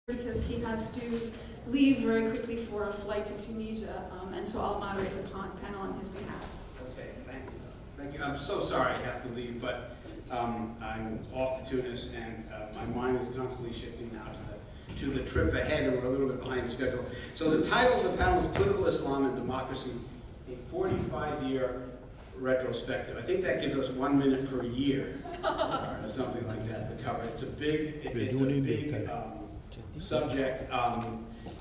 because he has to leave very quickly for a flight to Tunisia, and so I'll moderate the panel on his behalf. Okay, thank you. Thank you. I'm so sorry I have to leave, but I'm off to Tunis, and my mind is constantly shifting now to the trip ahead, and we're a little bit behind schedule. So the title of the panel is Political Islam and Democracy, a 45-year retrospective. I think that gives us 1 minute per year, or something like that, to cover. It's a big, subject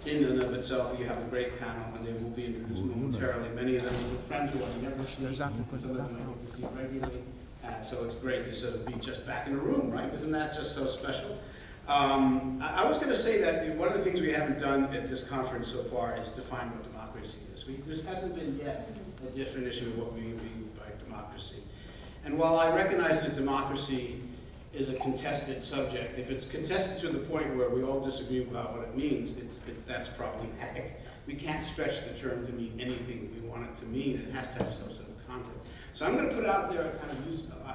in and of itself. You have a great panel, and they will be introduced momentarily. Many of them are friends who I've never seen, some of them I get to see regularly. So it's great to sort of be just back in a room, right? Isn't that just so special? I was going to say that one of the things we haven't done at this conference so far is define what democracy is. This hasn't been yet a definition of what we mean by democracy. And while I recognize that democracy is a contested subject, if it's contested to the point where we all disagree about what it means, that's problematic. We can't stretch the term to mean anything we want it to mean. It has to have some sort of content. So I'm going to put out there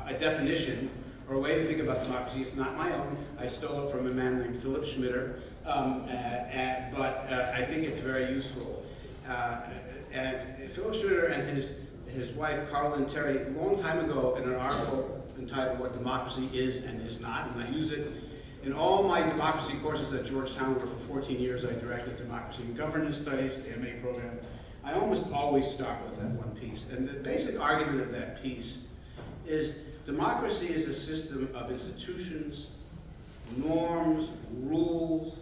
a definition or a way to think about democracy. It's not my own. I stole it from a man named Philip Schmitter, but I think it's very useful. And Philip Schmitter and his wife, Carolyn Terry, a long time ago in an article entitled What Democracy Is and Is Not, and I use it in all my democracy courses at Georgetown, where for 14 years I directed democracy and governance studies, the MA program. I almost always start with that one piece. And the basic argument of that piece is democracy is a system of institutions, norms, rules,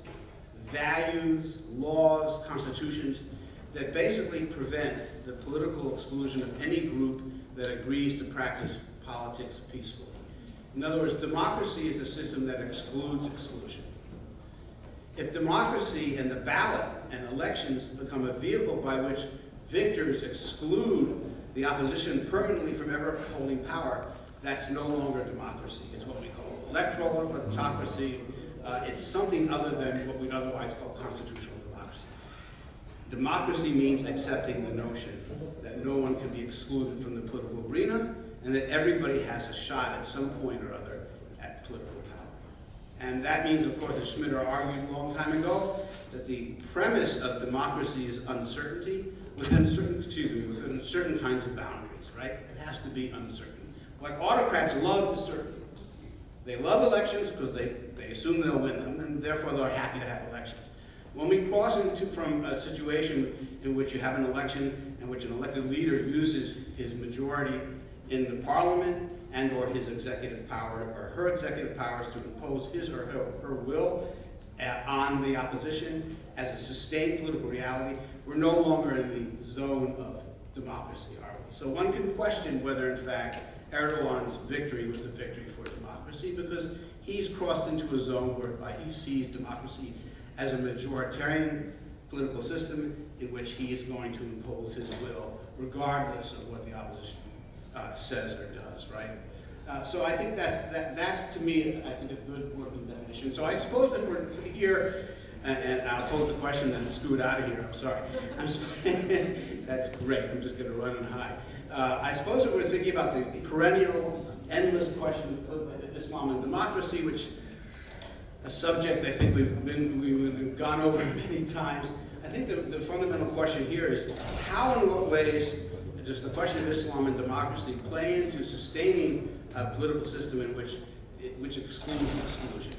values, laws, constitutions that basically prevent the political exclusion of any group that agrees to practice politics peacefully. In other words, democracy is a system that excludes exclusion. If democracy and the ballot and elections become a vehicle by which victors exclude the opposition permanently from ever holding power, that's no longer democracy. It's what we call electoral autocracy. It's something other than what we'd otherwise call constitutional democracy. Democracy means accepting the notion that no one can be excluded from the political arena, and that everybody has a shot at some point or other at political power. And that means, of course, as Schmitter argued a long time ago, that the premise of democracy is uncertainty within certain kinds of boundaries, right? It has to be uncertain. What autocrats love is certainty. They love elections because they assume they'll win them, and therefore they're happy to have elections. When we cross from a situation in which you have an election in which an elected leader uses his majority in the parliament and or his executive power or her executive powers to impose his or her will on the opposition as a sustained political reality, we're no longer in the zone of democracy, are we? So one can question whether, in fact, Erdogan's victory was a victory for democracy, because he's crossed into a zone whereby he sees democracy as a majoritarian political system in which he is going to impose his will, regardless of what the opposition says or does, right? So I think that's to me, I think, a good working definition. So I suppose if we're here, and I'll pose the question and scoot out of here, I'm sorry. That's great, I'm just going to run and hide. I suppose if we're thinking about the perennial, endless question of Islam and democracy, which a subject I think we've gone over many times, I think the fundamental question here is how and what ways does the question of Islam and democracy play into sustaining a political system in which excludes exclusion?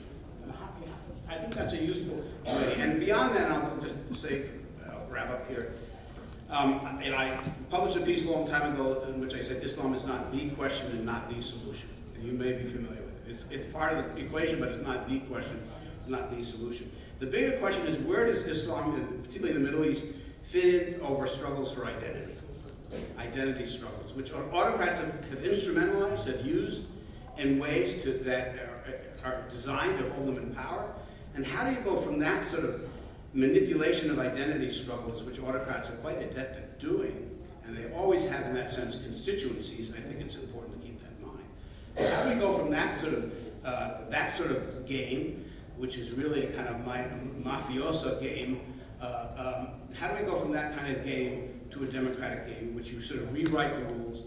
I think that's a useful way. And beyond that, I'll just say, I'll wrap up here. And I published a piece a long time ago in which I said Islam is not the question and not the solution. And you may be familiar with it. It's part of the equation, but it's not the question, it's not the solution. The bigger question is, where does Islam, and particularly in the Middle East, fit in over struggles for identity? Identity struggles, which autocrats have instrumentalized, have used in ways that are designed to hold them in power. And how do you go from that sort of manipulation of identity struggles, which autocrats are quite adept at doing, and they always have in that sense constituencies? I think it's important to keep that in mind. How do you go from that sort of game, which is really a kind of mafioso game, how do we go from that kind of game to a democratic game in which you sort of rewrite the rules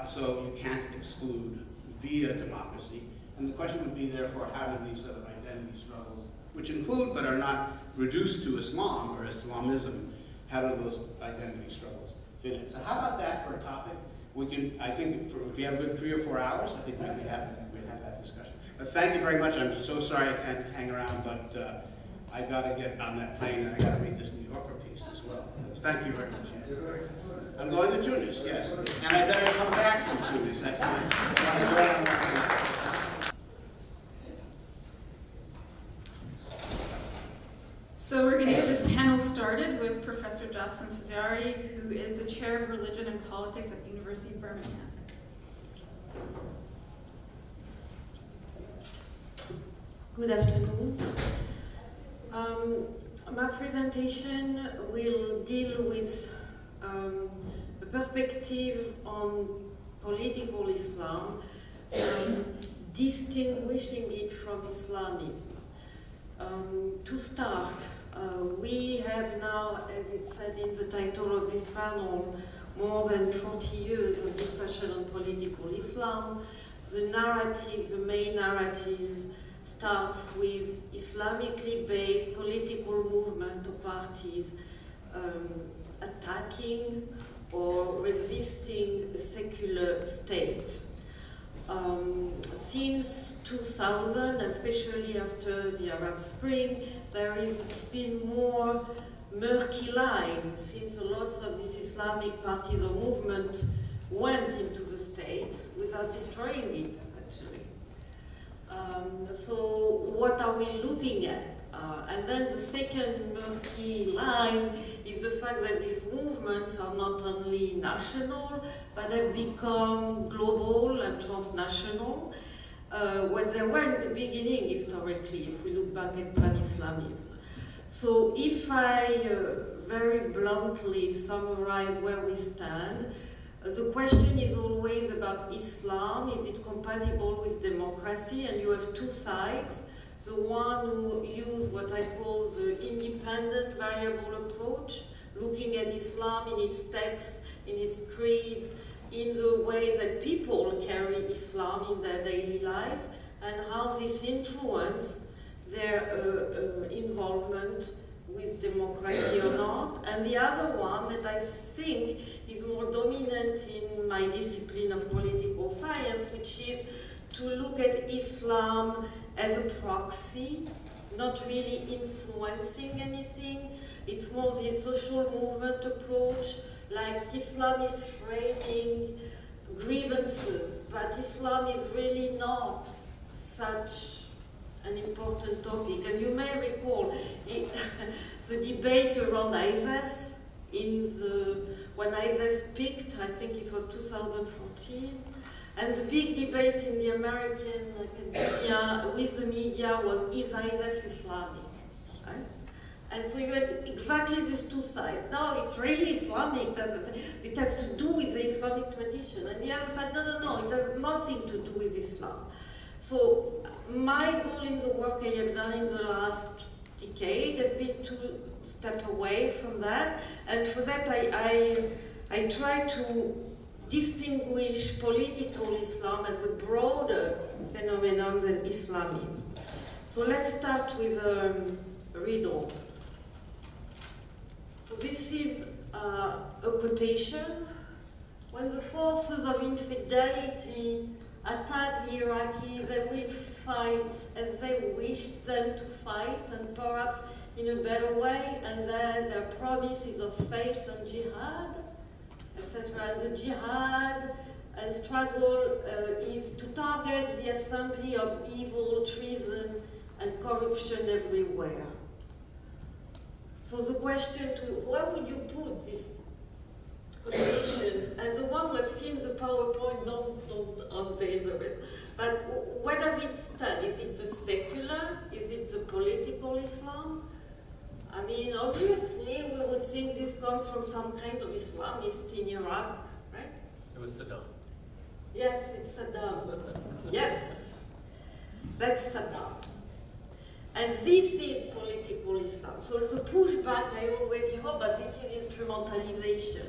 so you can't exclude via democracy? And the question would be, therefore, how do these sort of identity struggles which include but are not reduced to Islam or Islamism. How do those identity struggles fit in? So how about that for a topic? We can, I think, if you have a good 3 or 4 hours, I think we'd have that discussion. But thank you very much. I'm so sorry I can't hang around, but I got to get on that plane and I got to read this New Yorker piece as well. Thank you very much. I'm going to Tunis, yes. And I better come back from Tunis. That's fine. So we're going to get this panel started with Professor Jocelyn Cesari, who is the Chair of Religion and Politics at the University of Birmingham. Good afternoon. My presentation will deal with a perspective on political Islam, distinguishing it from Islamism. To start, we have now, as it said in the title of this panel, more than 40 years of discussion on political Islam. The narrative, the main narrative, starts with Islamically based political movement or parties attacking or resisting a secular state. Since 2000, especially after the Arab Spring, there has been more murky lines since lots of these Islamic parties or movements went into the state without destroying it, actually. So what are we looking at? And then the second murky line is the fact that these movements are not only national, but have become global and transnational, when they were in the beginning historically, if we look back at pan-Islamism. So if I very bluntly summarize where we stand, the question is always about Islam. Is it compatible with democracy? And you have two sides. The one who use what I call the independent variable approach, looking at Islam in its texts, in its creeds, in the way that people carry Islam in their daily life, and how this influences their involvement with democracy or not. And the other one that I think is more dominant in my discipline of political science, which is to look at Islam as a proxy, not really influencing anything. It's more the social movement approach, like Islam is framing grievances, but Islam is really not such an important topic. And you may recall the debate around ISIS when ISIS peaked, I think it was 2014. And the big debate in the American academia with the media was, is ISIS Islamic? Right? And so you had exactly these two sides. Now it's really Islamic, it has to do with the Islamic tradition. And the other side, no, it has nothing to do with Islam. So my goal in the work I have done in the last decade has been to step away from that. And for that I try to distinguish political Islam as a broader phenomenon than Islamism. So let's start with a riddle. So this is a quotation. When the forces of infidelity attack the Iraqis, they will fight as they wished them to fight, and perhaps in a better way, and then their promises of faith and jihad, etc. And the jihad and struggle is to target the assembly of evil, treason, and corruption everywhere. So the question where would you put this quotation? And the one who have seen the PowerPoint, don't unveil the rest. But where does it stand? Is it the secular? Is it the political Islam? I mean, obviously, we would think this comes from some kind of Islamist in Iraq, right? It was Saddam. Yes, it's Saddam. Yes, that's Saddam. And this is political Islam. So the pushback, I always hear, oh, but this is instrumentalization.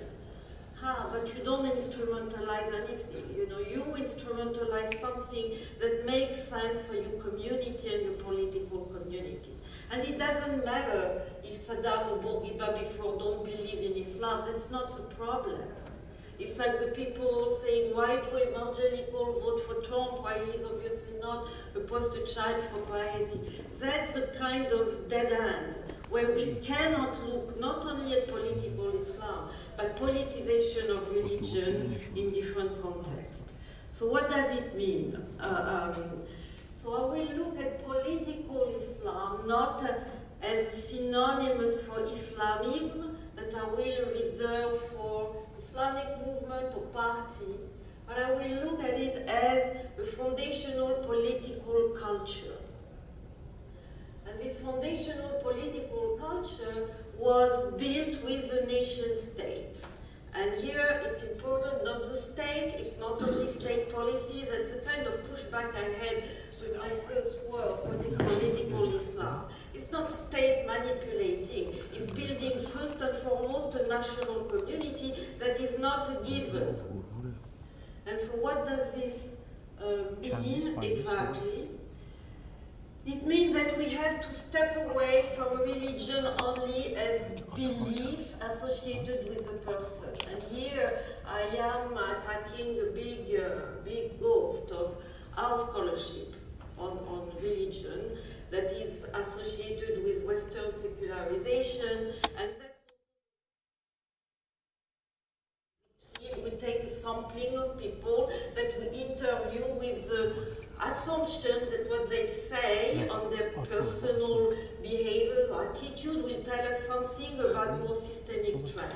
But you don't instrumentalize anything. You know, you instrumentalize something that may make sense for your community and your political community. And it doesn't matter if Saddam or Bourguiba before don't believe in Islam, that's not the problem. It's like the people saying, why do evangelicals vote for Trump while he's obviously not a poster child for piety? That's the kind of dead end where we cannot look not only at political Islam, but politicization of religion in different contexts. So what does it mean? So I will look at political Islam not as synonymous for Islamism, that I will reserve for Islamic movement or party, but I will look at it as a foundational political culture. And this foundational political culture was built with the nation state. And here it's important that the state is not only state policies, that's the kind of pushback I had with my first work on this political Islam. It's not state manipulating, it's building first and foremost a national community that is not a given. And so what does this mean exactly? It means that we have to step away from religion only as belief associated with a person. And here I am attacking a big ghost of our scholarship on religion that is associated with Western secularization, and we take a sampling of people that we interview with the assumption that what they say on their personal behaviors or attitude will tell us something about more systemic trends.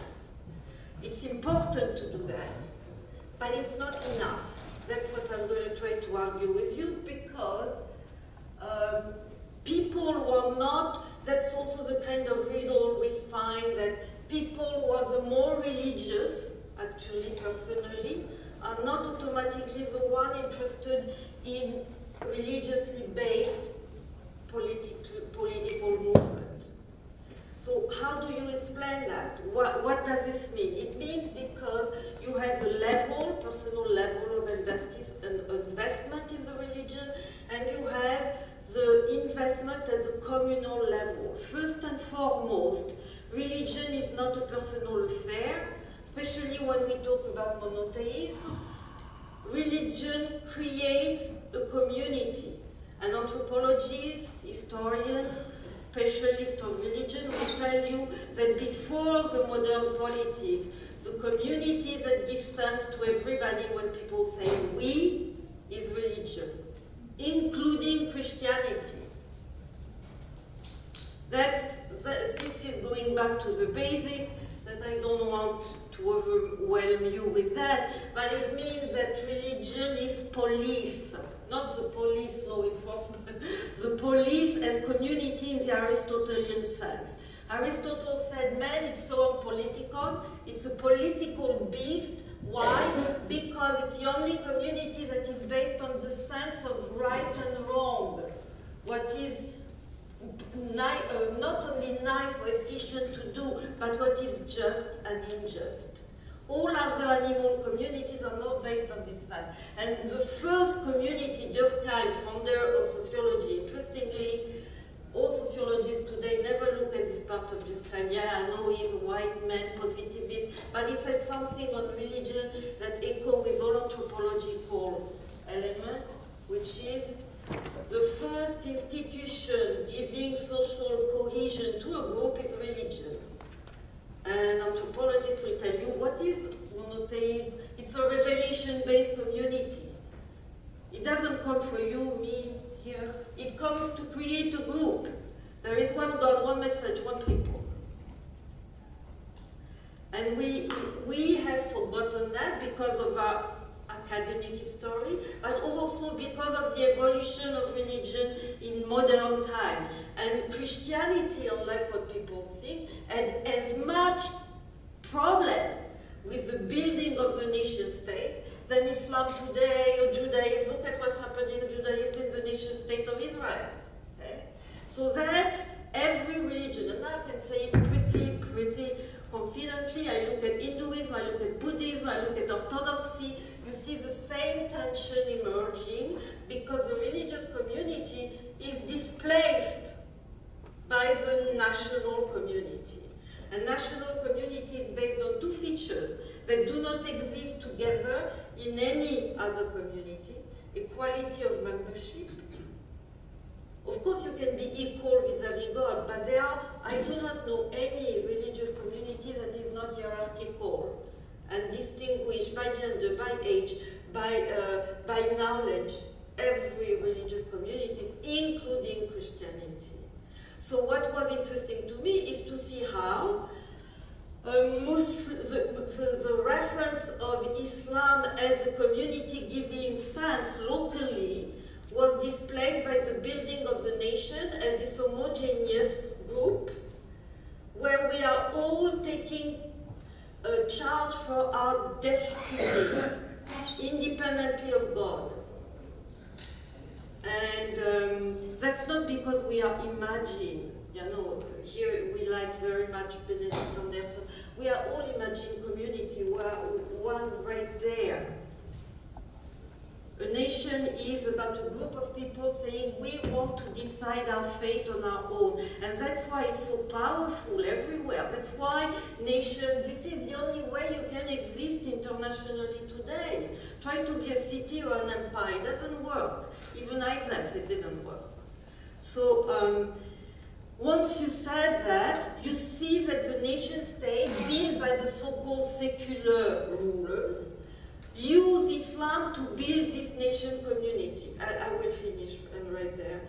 It's important to do that, but it's not enough. That's what I'm going to try to argue with you, because people were not, that's also the kind of riddle we find, that people who are the more religious, actually, personally, are not automatically the one interested in religiously based political movement. So how do you explain that? What does this mean? It means because you have the level, personal level of investment in the religion, and you have the investment at the communal level. First and foremost, religion is not a personal affair, especially when we talk about monotheism. Religion creates a community. And anthropologists, historians, specialists of religion will tell you that before the modern politic, the communities that give sense to everybody when people say we is religion, including Christianity. This is going back to the basic, that I don't want to overwhelm you with that, but it means that religion is police, not the police law enforcement, the police as community in the Aristotelian sense. Aristotle said man is so unpolitical, it's a political beast. Why? Because it's the only community that is based on the sense of right and wrong. What is not only nice or efficient to do, but what is just and unjust. All other animal communities are not based on this sense. And the first community, Durkheim, founder of sociology, interestingly, all sociologists today never look at this part of Durkheim. Yeah, I know he's a white man, positivist, but he said something on religion that echoes with all anthropological element, which is the first institution giving social cohesion to a group is religion. And anthropologists will tell you, what is monotheism? It's a revelation-based community. It doesn't come for you, me, here. It comes to create a group. There is one God, one message, one people. And we have forgotten that because of our academic history, but also because of the evolution of religion in modern time. And Christianity, unlike what people think, had as much problem with the building of the nation state than Islam today or Judaism. Look at what's happening in Judaism in the nation state of Israel. Okay? So that's every religion, and I can say it pretty confidently. I look at Hinduism, I look at Buddhism, I look at Orthodoxy. You see the same tension emerging because the religion as a community, equality of membership. Of course, you can be equal vis-à-vis God, but I do not know any religious community that is not hierarchical and distinguished by gender, by age, by knowledge. Every religious community, including Christianity. So what was interesting to me is to see how the reference of Islam as a community giving sense locally was displaced by the building of the nation as this homogeneous group where we are all taking a charge for our destiny independently of God. And that's not because we are imagined, here we like very much Benedict Anderson. We are all imagined community, we are one right there. A nation is about a group of people saying we want to decide our fate on our own. And that's why it's so powerful everywhere. That's why nations, this is the only way you can exist internationally today. Try to be a city or an empire, it doesn't work. Even ISIS, it didn't work. So once you said that, you see that the nation state, built by the so-called secular rulers, use Islam to build this nation community. I will finish right there.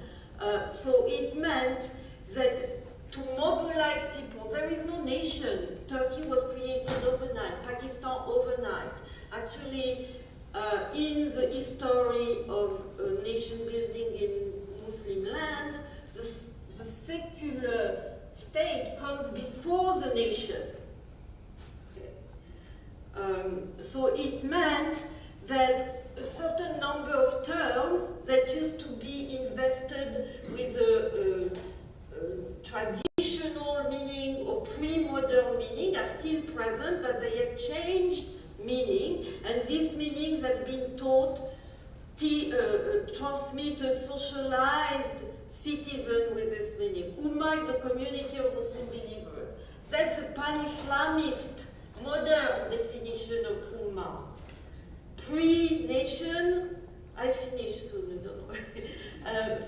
So it meant that to mobilize people, there is no nation. Turkey was created overnight, Pakistan overnight. Actually, in the history of nation building in Muslim land, the secular state comes before the nation. So it meant that a certain number of terms that used to be invested with a traditional meaning or pre-modern meaning are still present, but they have changed meaning, and these meanings have been taught, transmitted, socialized citizen with this meaning. Ummah is a community of Muslim believers. That's a pan-Islamist modern definition of Ummah. Pre-nation, I finish soon, don't worry.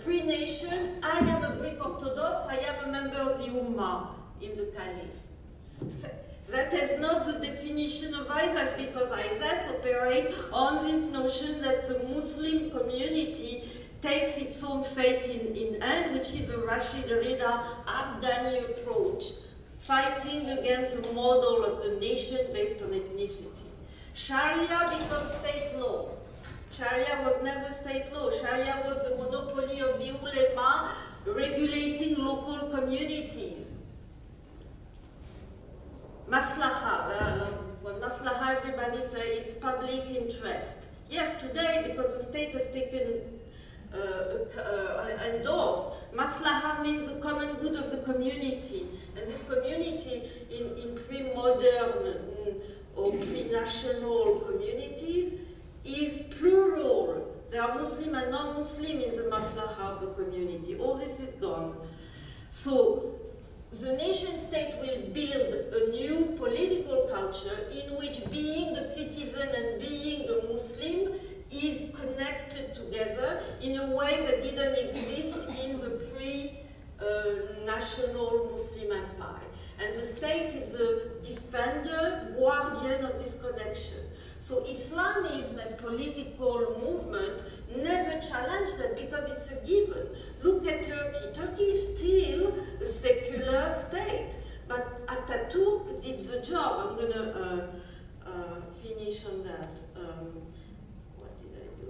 Pre-nation, I am a Greek Orthodox, I am a member of the Ummah in the Caliph. That is not the definition of ISIS, because ISIS operate on this notion that the Muslim community takes its own fate in hand, which is the Rashid Rida Afghani approach, fighting against the model of the nation based on ethnicity. Sharia becomes state law. Sharia was never state law. Sharia was the monopoly of the ulema regulating local communities. Maslaha, Maslaha, everybody says it's public interest. Yes, today, because the state has taken endorsed. Maslaha means the common good of the community. And this community in pre-modern or pre-national communities is plural. There are Muslim and non-Muslim in the maslaha of the community. All this is gone. So the nation-state will build a new political culture in which being a citizen and being a Muslim is connected together in a way that didn't exist in the pre-national Muslim empire. And the state is a defender, guardian of this connection. So Islamism as political movement never challenged that because it's a given. Look at Turkey. Turkey is still a secular state, but Atatürk did the job. I'm going to finish on that. What did I do?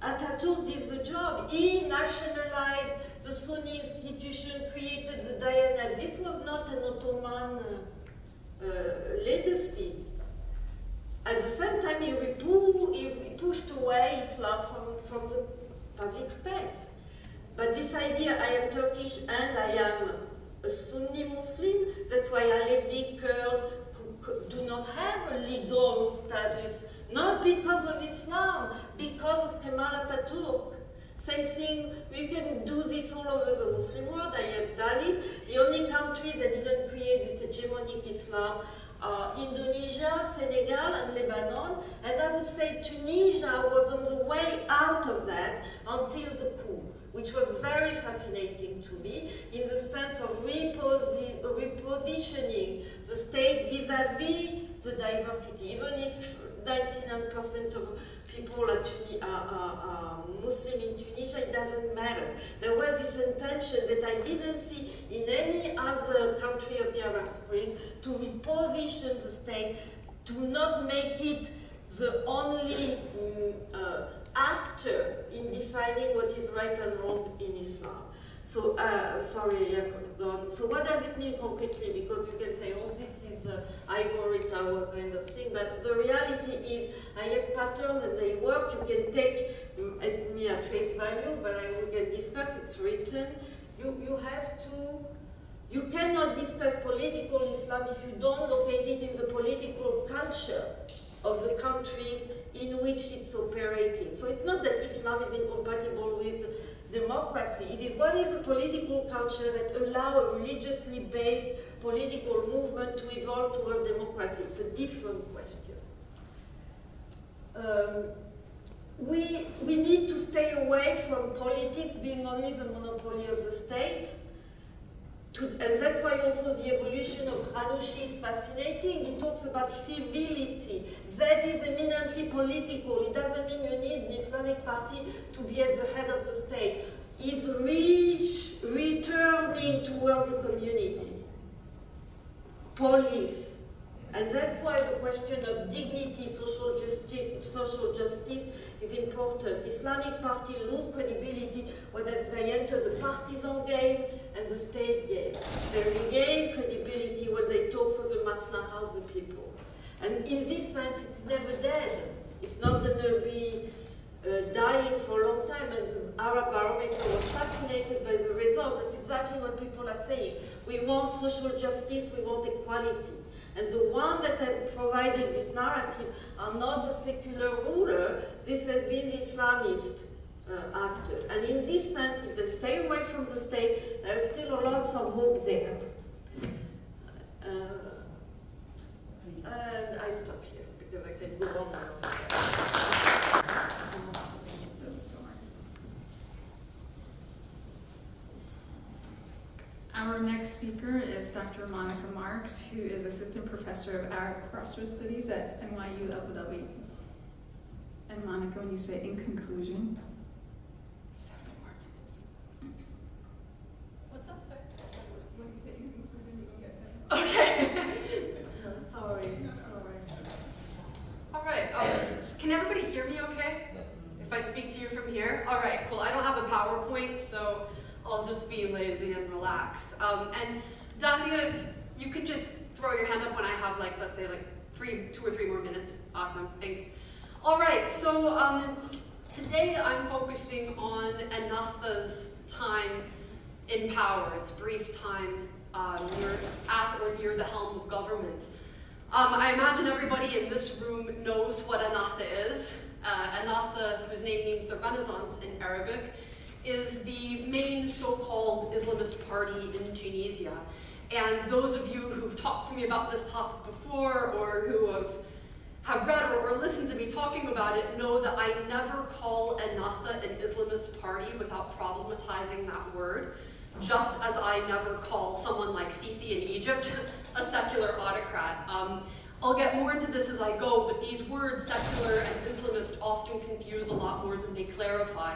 Atatürk did the job. He nationalized the Sunni institution, created the Diyanat. This was not an Ottoman legacy. At the same time, he pushed away Islam from the public space. But this idea, I am Turkish and I am a Sunni Muslim, that's why Alevi Kurds do not have a legal status, not because of Islam, because of Kemal Atatürk. Same thing, we can do this all over the Muslim world. I have done it. The only country that didn't create this hegemonic Islam Indonesia, Senegal, and Lebanon. And I would say Tunisia was on the way out of that until the coup, which was very fascinating to me in the sense of repositioning the state vis-à-vis the diversity. Even if 99% of people are Muslim in Tunisia, it doesn't matter. There was this intention that I didn't see in any other country of the Arab Spring to reposition the state, to not make it the only actor in defining what is right and wrong in Islam. So, sorry, I've gone. So what does it mean concretely? Because you can say, oh, this is ivory tower kind of thing, but the reality is I have patterns and they work. You can take me at face value, but we can discuss, it's written. You cannot discuss political Islam if you don't locate it in the political culture of the countries in which it's operating. So it's not that Islam is incompatible with democracy. It is what is the political culture that allow a religiously based political movement to evolve toward democracy. It's a different question. We need to stay away from politics being only the monopoly of the state. And that's why also the evolution of Ghanouchi is fascinating. He talks about civility. That is eminently political. It doesn't mean you need an Islamic party to be at the head of the state. It's returning towards the community. Police. And that's why the question of dignity, social justice is important. Islamic parties lose credibility when they enter the partisan game and the state game. They regain credibility when they talk for the maslahah of the people. And in this sense, it's never dead. It's not going to be dying for a long time. And the Arab Barometer was fascinated by the results. That's exactly what people are saying. We want social justice, we want equality. And the one that have provided this narrative are not the secular ruler. This has been the Islamist actor. And in this sense, if they stay away from the state, there is still lots of hope there. And I stop here because I can go on and on. Our next speaker is Dr. Monica Marks, who is Assistant Professor of Arab Crossroad Studies at NYU Abu Dhabi. And Monica, when you say in conclusion, 7 more minutes. What's that, sorry? When you say in conclusion, you can get 7. Okay. No, sorry. All right. Can everybody hear me okay? If I speak to you from here? All right, cool. I don't have a PowerPoint, so I'll just be lazy and relaxed. And Dandia, if you could just throw your hand up when I have, let's say 2 or 3 more minutes. Awesome, thanks. All right, so today I'm focusing on Ennahda's time in power, its brief time at or near the helm of government. I imagine everybody in this room knows what Ennahda is. Ennahda, whose name means the Renaissance in Arabic, is the main so-called Islamist party in Tunisia. And those of you who've talked to me about this topic before or who have read or listened to me talking about it know that I never call Ennahda an Islamist party without problematizing that word, just as I never call someone like Sisi in Egypt a secular autocrat. I'll get more into this as I go, but these words, secular and Islamist, often confuse a lot more than they clarify.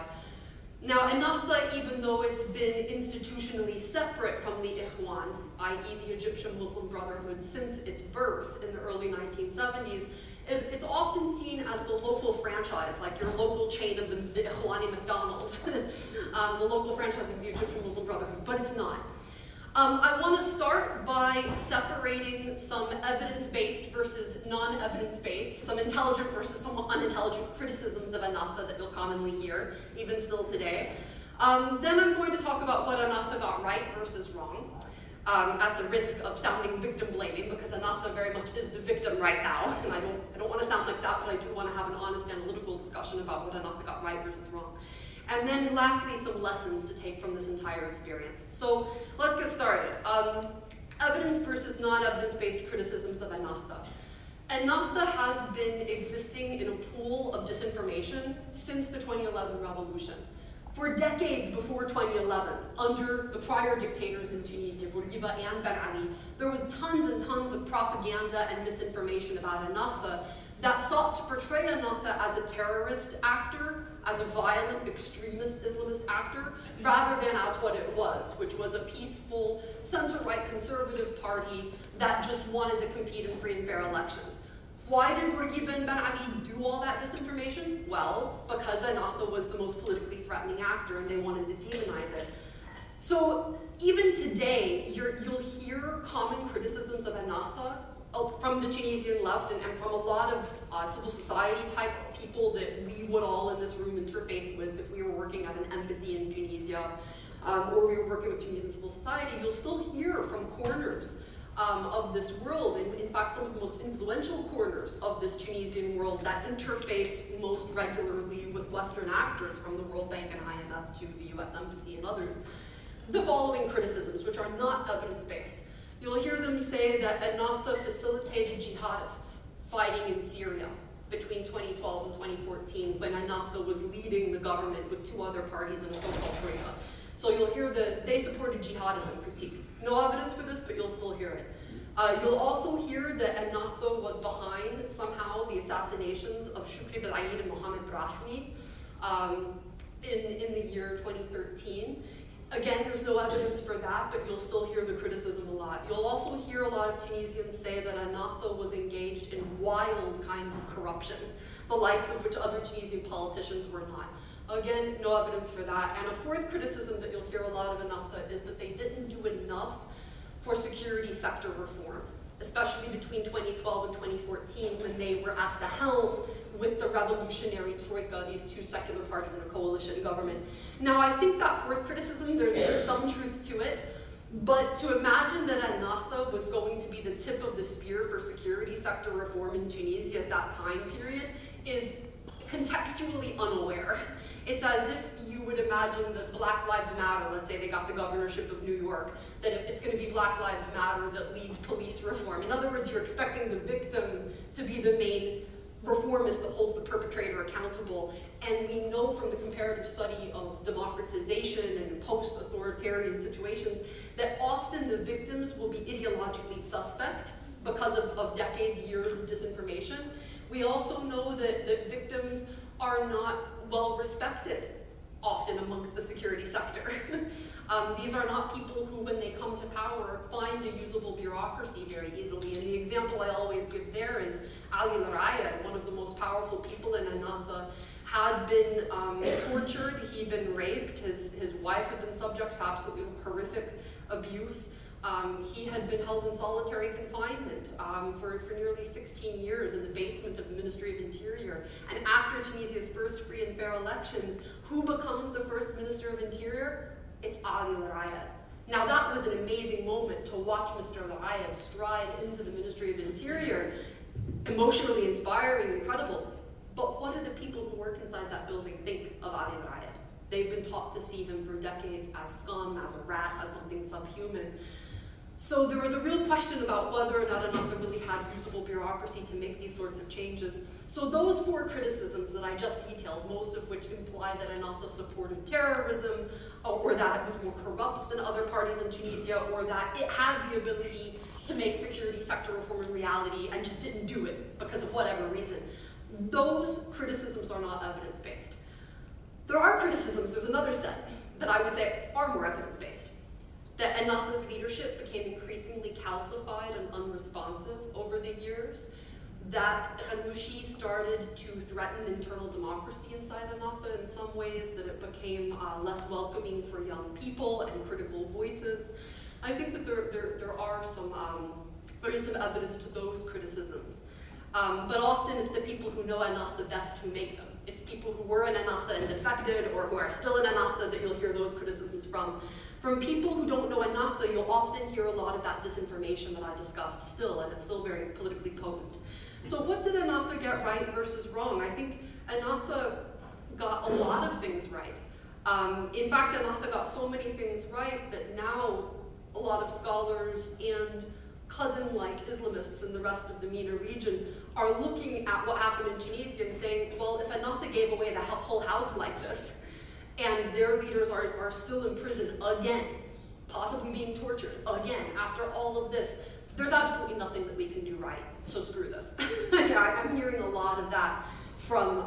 Now, Ennahda, even though it's been institutionally separate from the Ikhwan, i.e. the Egyptian Muslim Brotherhood, since its birth in the early 1970s, it's often seen as the local franchise, like your local chain of the Ikhwani McDonald's, the local franchise of the Egyptian Muslim Brotherhood, but it's not. I want to start by separating some evidence-based versus non-evidence-based, some intelligent versus some unintelligent criticisms of Ennahda that you'll commonly hear, even still today. Then I'm going to talk about what Ennahda got right versus wrong, at the risk of sounding victim-blaming, because Ennahda very much is the victim right now, and I don't want to sound like that, but I do want to have an honest analytical discussion about what Ennahda got right versus wrong. And then lastly, some lessons to take from this entire experience. So let's get started. Evidence versus non-evidence-based criticisms of Ennahda. Ennahda has been existing in a pool of disinformation since the 2011 revolution. For decades before 2011, under the prior dictators in Tunisia, Bourguiba and Ben Ali, there was tons and tons of propaganda and misinformation about Ennahda that sought to portray Ennahda as a terrorist actor, as a violent extremist Islamist actor, rather than as what it was, which was a peaceful, center-right conservative party that just wanted to compete in free and fair elections. Why did Bourguiba and Ben Ali do all that disinformation? Well, because Ennahda was the most politically threatening actor and they wanted to demonize it. So even today, you'll hear common criticisms of Ennahda from the Tunisian left and from a lot of civil society type people that we would all in this room interface with if we were working at an embassy in Tunisia or we were working with Tunisian civil society. You'll still hear from corners of this world, and in fact some of the most influential corners of this Tunisian world that interface most regularly with Western actors from the World Bank and IMF to the US Embassy and others, the following criticisms, which are not evidence-based. You'll hear them say that Ennahda facilitated jihadists fighting in Syria between 2012 and 2014 when Ennahda was leading the government with two other parties in a so-called troika. So you'll hear that they supported jihadism critique. No evidence for this, but you'll still hear it. You'll also hear that Ennahda was behind somehow the assassinations of Shukri Belaid and Mohamed Brahmi in the year 2013. Again, there's no evidence for that, but you'll still hear the criticism a lot. You'll also hear a lot of Tunisians say that Ennahda was engaged in wild kinds of corruption, the likes of which other Tunisian politicians were not. Again, no evidence for that. And a fourth criticism that you'll hear a lot of Ennahda is that they didn't do enough for security sector reform, especially between 2012 and 2014 when they were at the helm with the revolutionary troika, these two secular parties in a coalition government. Now, I think that fourth criticism, there's some truth to it, but to imagine that Ennahda was going to be the tip of the spear for security sector reform in Tunisia at that time period is contextually unaware. It's as if you would imagine that Black Lives Matter, let's say they got the governorship of New York, that it's going to be Black Lives Matter that leads police reform. In other words, you're expecting the victim to be the main reformist that holds the perpetrator accountable. And we know from the comparative study of democratization and post-authoritarian situations that often the victims will be ideologically suspect because of decades, years of disinformation. We also know that victims are not well respected often amongst the security sector. These are not people who, when they come to power, find a usable bureaucracy very easily. And the example I always give there is Ali Larayat, one of the most powerful people in Ennahda, had been tortured, he'd been raped, his wife had been subject to absolutely horrific abuse. He had been held in solitary confinement for nearly 16 years in the basement of the Ministry of Interior. And after Tunisia's first free and fair elections, who becomes the first Minister of Interior? It's Ali Larayat. Now that was an amazing moment to watch Mr. Larayat stride into the Ministry of Interior. Emotionally inspiring, incredible. But what do the people who work inside that building think of Ali Larayat? They've been taught to see him for decades as scum, as a rat, as something subhuman. So there was a real question about whether or not Ennahda really had usable bureaucracy to make these sorts of changes. So those four criticisms that I just detailed, most of which imply that Ennahda supported terrorism, or that it was more corrupt than other parties in Tunisia, or that it had the ability to make security sector reform a reality and just didn't do it because of whatever reason. Those criticisms are not evidence-based. There are criticisms, there's another set, that I would say are more evidence-based. That Ennahda's leadership became increasingly calcified and unresponsive over the years. That Ghannouchi started to threaten internal democracy inside Ennahda in some ways, that it became less welcoming for young people and critical voices. I think that there is some evidence to those criticisms. But often it's the people who know Ennahda best who make them. It's people who were in Ennahda and defected, or who are still in Ennahda, that you'll hear those criticisms from. From people who don't know Ennahda, you'll often hear a lot of that disinformation that I discussed still, and it's still very politically potent. So what did Ennahda get right versus wrong? I think Ennahda got a lot of things right. In fact, Ennahda got so many things right that now a lot of scholars and cousin-like Islamists in the rest of the MENA region are looking at what happened in Tunisia and saying, well, if Ennahda gave away the whole house like this, and their leaders are still in prison again, possibly being tortured again after all of this, there's absolutely nothing that we can do right, so screw this. Yeah, I'm hearing a lot of that from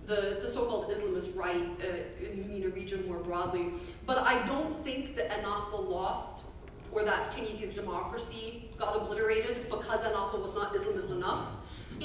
the so-called Islamist right in the MENA region more broadly. But I don't think that Ennahda lost or that Tunisia's democracy got obliterated because Ennahda was not Islamist enough.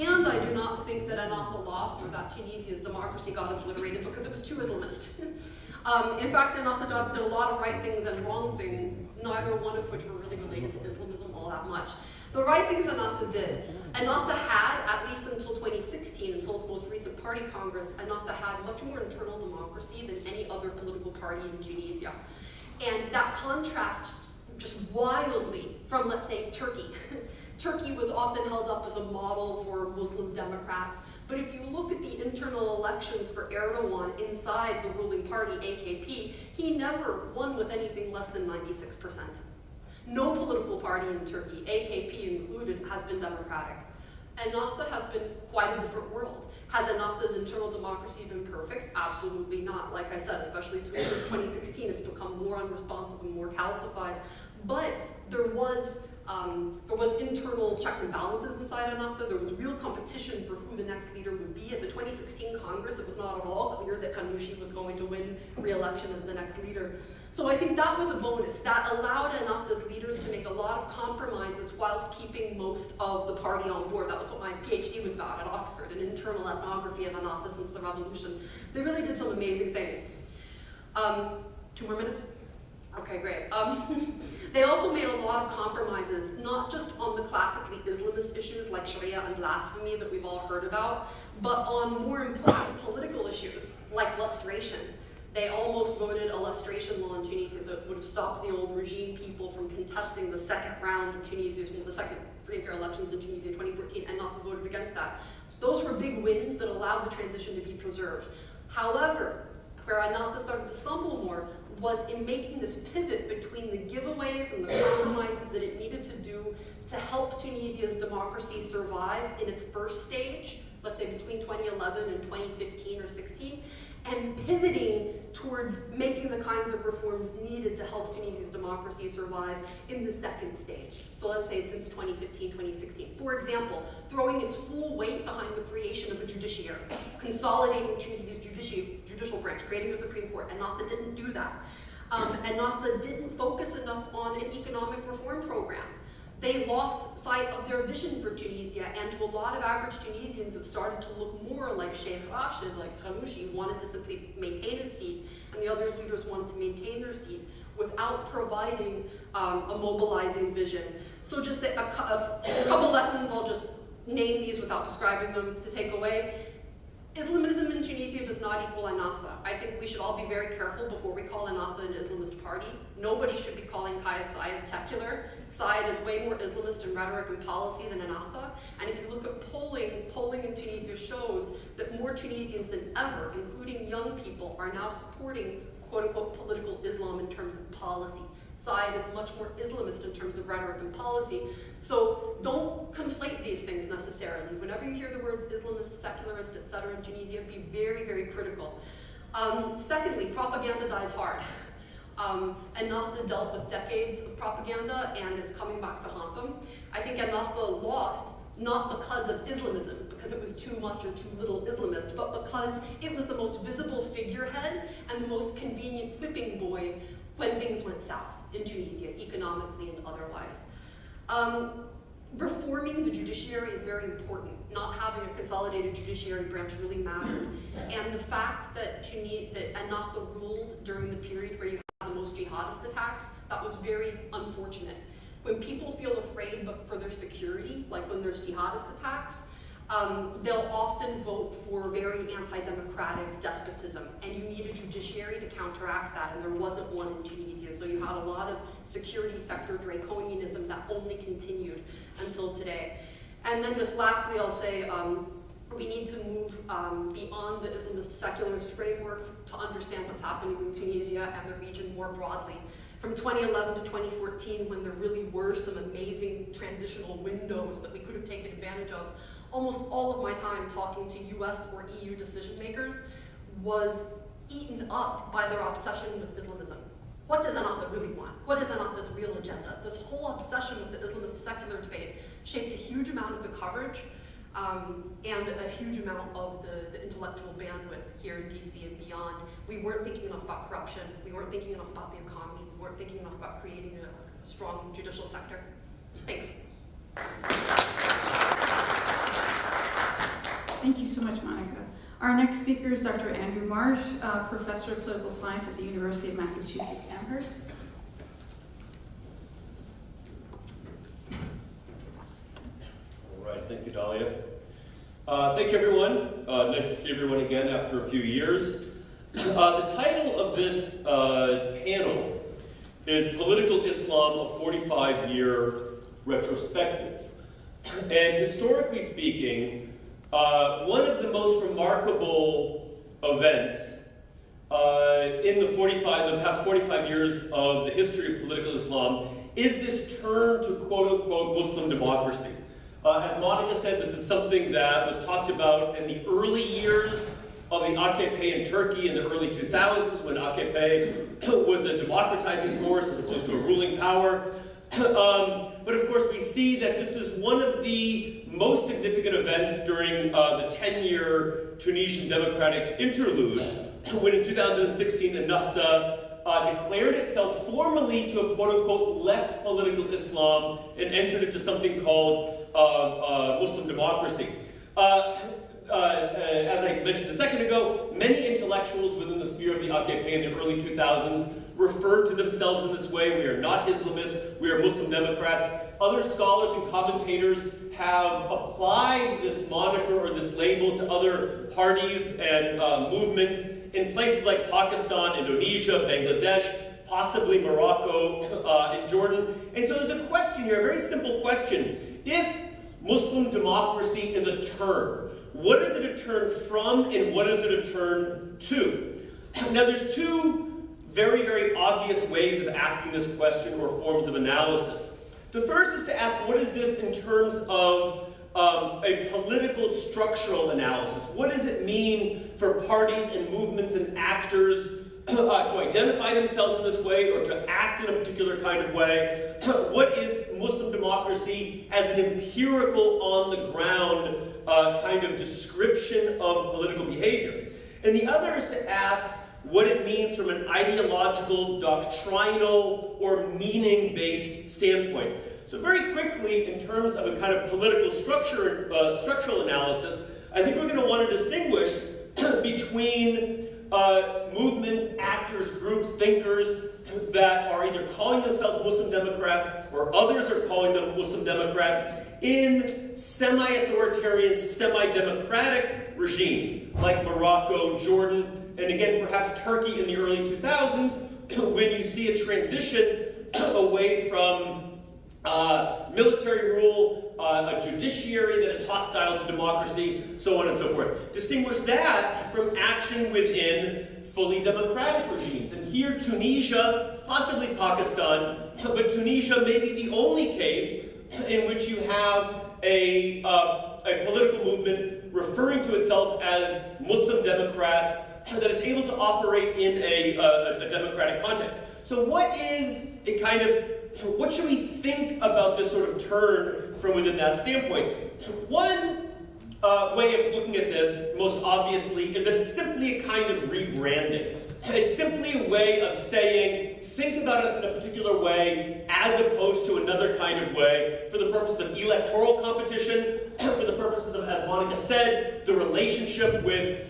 And I do not think that Ennahda lost or that Tunisia's democracy got obliterated because it was too Islamist. In fact, Ennahda did a lot of right things and wrong things, neither one of which were really related to Islamism all that much. The right things Ennahda did. Ennahda had, at least until 2016, until its most recent party congress, Ennahda had much more internal democracy than any other political party in Tunisia. And that contrasts just wildly from, let's say, Turkey. Turkey was often held up as a model for Muslim Democrats, but if you look at the internal elections for Erdogan inside the ruling party, AKP, he never won with anything less than 96%. No political party in Turkey, AKP included, has been democratic. Ennahda has been quite a different world. Has Ennahda's internal democracy been perfect? Absolutely not. Like I said, especially since 2016, it's become more unresponsive and more calcified. But there was internal checks and balances inside Ennahda. There was real competition for who the next leader would be. At the 2016 Congress, it was not at all clear that Ghanouchi was going to win re-election as the next leader. So I think that was a bonus. That allowed Ennahda's leaders to make a lot of compromises whilst keeping most of the party on board. That was what my PhD was about at Oxford, an internal ethnography of Ennahda since the revolution. They really did some amazing things. 2 more minutes? Okay, great. They also made a lot of compromises, not just on the classically Islamist issues like Sharia and blasphemy that we've all heard about, but on more important political issues like lustration. They almost voted a lustration law in Tunisia that would have stopped the old regime people from contesting the second round of Tunisia's, the second free and fair elections in Tunisia in 2014, and not voted against that. Those were big wins that allowed the transition to be preserved. However, where Ennahda started to stumble more was in making this pivot between the giveaways and the compromises that it needed to do to help Tunisia's democracy survive in its first stage, let's say between 2011 and 2015 or 16, and pivoting towards making the kinds of reforms needed to help Tunisia's democracy survive in the second stage. So let's say since 2015, 2016. For example, throwing its full weight behind the creation of a judiciary, consolidating Tunisia's judicial branch, creating a Supreme Court. Ennahda didn't do that. Ennahda didn't focus enough on an economic reform program. They lost sight of their vision for Tunisia, and to a lot of average Tunisians, it started to look more like Sheikh Rashid, like Ghanouchi, wanted to simply maintain his seat, and the other leaders wanted to maintain their seat without providing a mobilizing vision. So just a couple lessons, I'll just name these without describing them to take away. Islamism in Tunisia does not equal Ennahda. I think we should all be very careful before we call Ennahda an Islamist party. Nobody should be calling CSID secular. CSID is way more Islamist in rhetoric and policy than Ennahda. And if you look at polling in Tunisia shows that more Tunisians than ever, including young people, are now supporting quote-unquote political Islam in terms of policy. CSID is much more Islamist in terms of rhetoric and policy. So don't conflate these things necessarily. Whenever you hear the words Islamist, secularist, etc. in Tunisia, be very, very critical. Secondly, propaganda dies hard. Ennahda dealt with decades of propaganda, and it's coming back to haunt them. I think Ennahda lost not because of Islamism, because it was too much or too little Islamist, but because it was the most visible figurehead and the most convenient whipping boy when things went south in Tunisia, economically and otherwise. Reforming the judiciary is very important. Not having a consolidated judiciary branch really mattered. And the fact that Ennahda ruled during the period where you had the most jihadist attacks, that was very unfortunate. When people feel afraid but for their security, like when there's jihadist attacks, they'll often vote for very anti-democratic despotism, and you need a judiciary to counteract that, and there wasn't one in Tunisia, so you had a lot of security sector draconianism that only continued until today. And then just lastly, I'll say we need to move beyond the Islamist secularist framework to understand what's happening in Tunisia and the region more broadly. From 2011 to 2014, when there really were some amazing transitional windows that we could have taken advantage of, almost all of my time talking to US or EU decision makers was eaten up by their obsession with Islamism. What does Ennahda really want? What is Ennahda's real agenda? This whole obsession with the Islamist secular debate shaped a huge amount of the coverage and a huge amount of the intellectual bandwidth here in DC and beyond. We weren't thinking enough about corruption. We weren't thinking enough about the economy. We weren't thinking enough about creating a strong judicial sector. Thanks. Thank you so much, Monica. Our next speaker is Dr. Andrew Marsh, Professor of Political Science at the University of Massachusetts Amherst. All right, thank you, Dahlia. Thank you, everyone. Nice to see everyone again after a few years. The title of this panel is Political Islam, a 45-Year Retrospective. And historically speaking, one of the most remarkable events in the past 45 years of the history of political Islam is this turn to quote-unquote Muslim democracy. As Monica said, this is something that was talked about in the early years of the AKP in Turkey in the early 2000s, when AKP was a democratizing force as opposed to a ruling power. But of course, we see that this is one of the most significant events during the 10-year Tunisian democratic interlude, when in 2016 Ennahda declared itself formally to have quote-unquote left political Islam and entered into something called Muslim democracy. As I mentioned a second ago, many intellectuals within the sphere of the AKP in the early 2000s referred to themselves in this way. We are not Islamists, we are Muslim Democrats. Other scholars and commentators have applied this moniker or this label to other parties and movements in places like Pakistan, Indonesia, Bangladesh, possibly Morocco, and Jordan. And so there's a question here, a very simple question. If Muslim democracy is a term, what is it a turn from and what is it a turn to? Now there's two very, very obvious ways of asking this question or forms of analysis. The first is to ask, what is this in terms of a political structural analysis? What does it mean for parties and movements and actors to identify themselves in this way or to act in a particular kind of way? What is Muslim democracy as an empirical, on the ground kind of description of political behavior? And the other is to ask what it means from an ideological, doctrinal, or meaning-based standpoint. So very quickly, in terms of a kind of political structural analysis, I think we're going to want to distinguish between movements, actors, groups, thinkers that are either calling themselves Muslim Democrats or others are calling them Muslim Democrats in semi-authoritarian, semi-democratic regimes like Morocco, Jordan, and again perhaps Turkey in the early 2000s, when you see a transition away from military rule, a judiciary that is hostile to democracy, so on and so forth. Distinguish that from action within fully democratic regimes. And here Tunisia, possibly Pakistan, but Tunisia may be the only case in which you have a political movement referring to itself as Muslim Democrats that is able to operate in a democratic context. So what should we think about this sort of turn from within that standpoint? One way of looking at this, most obviously, is that it's simply a kind of rebranding. It's simply a way of saying, think about us in a particular way as opposed to another kind of way for the purposes of electoral competition, for the purposes of, as Monica said, the relationship with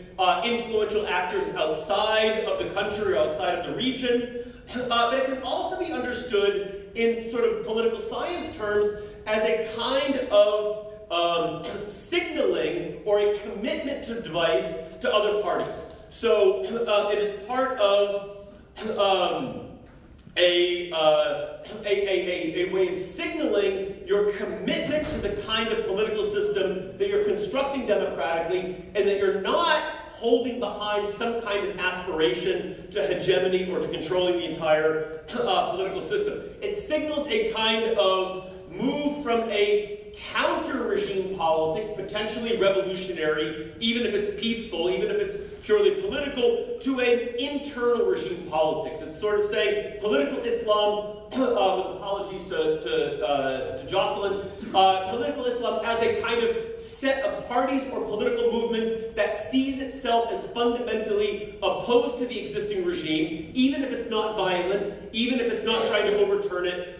influential actors outside of the country or outside of the region. But it can also be understood in sort of political science terms as a kind of signaling or a commitment to device to other parties. So it is part of a way of signaling your commitment to the kind of political system that you're constructing democratically, and that you're not holding behind some kind of aspiration to hegemony or to controlling the entire political system. It signals a kind of move from a counter-regime politics, potentially revolutionary, even if it's peaceful, even if it's purely political, to an internal regime politics. It's sort of saying political Islam, with apologies to Jocelyn, political Islam as a kind of set of parties or political movements that sees itself as fundamentally opposed to the existing regime, even if it's not violent, even if it's not trying to overturn it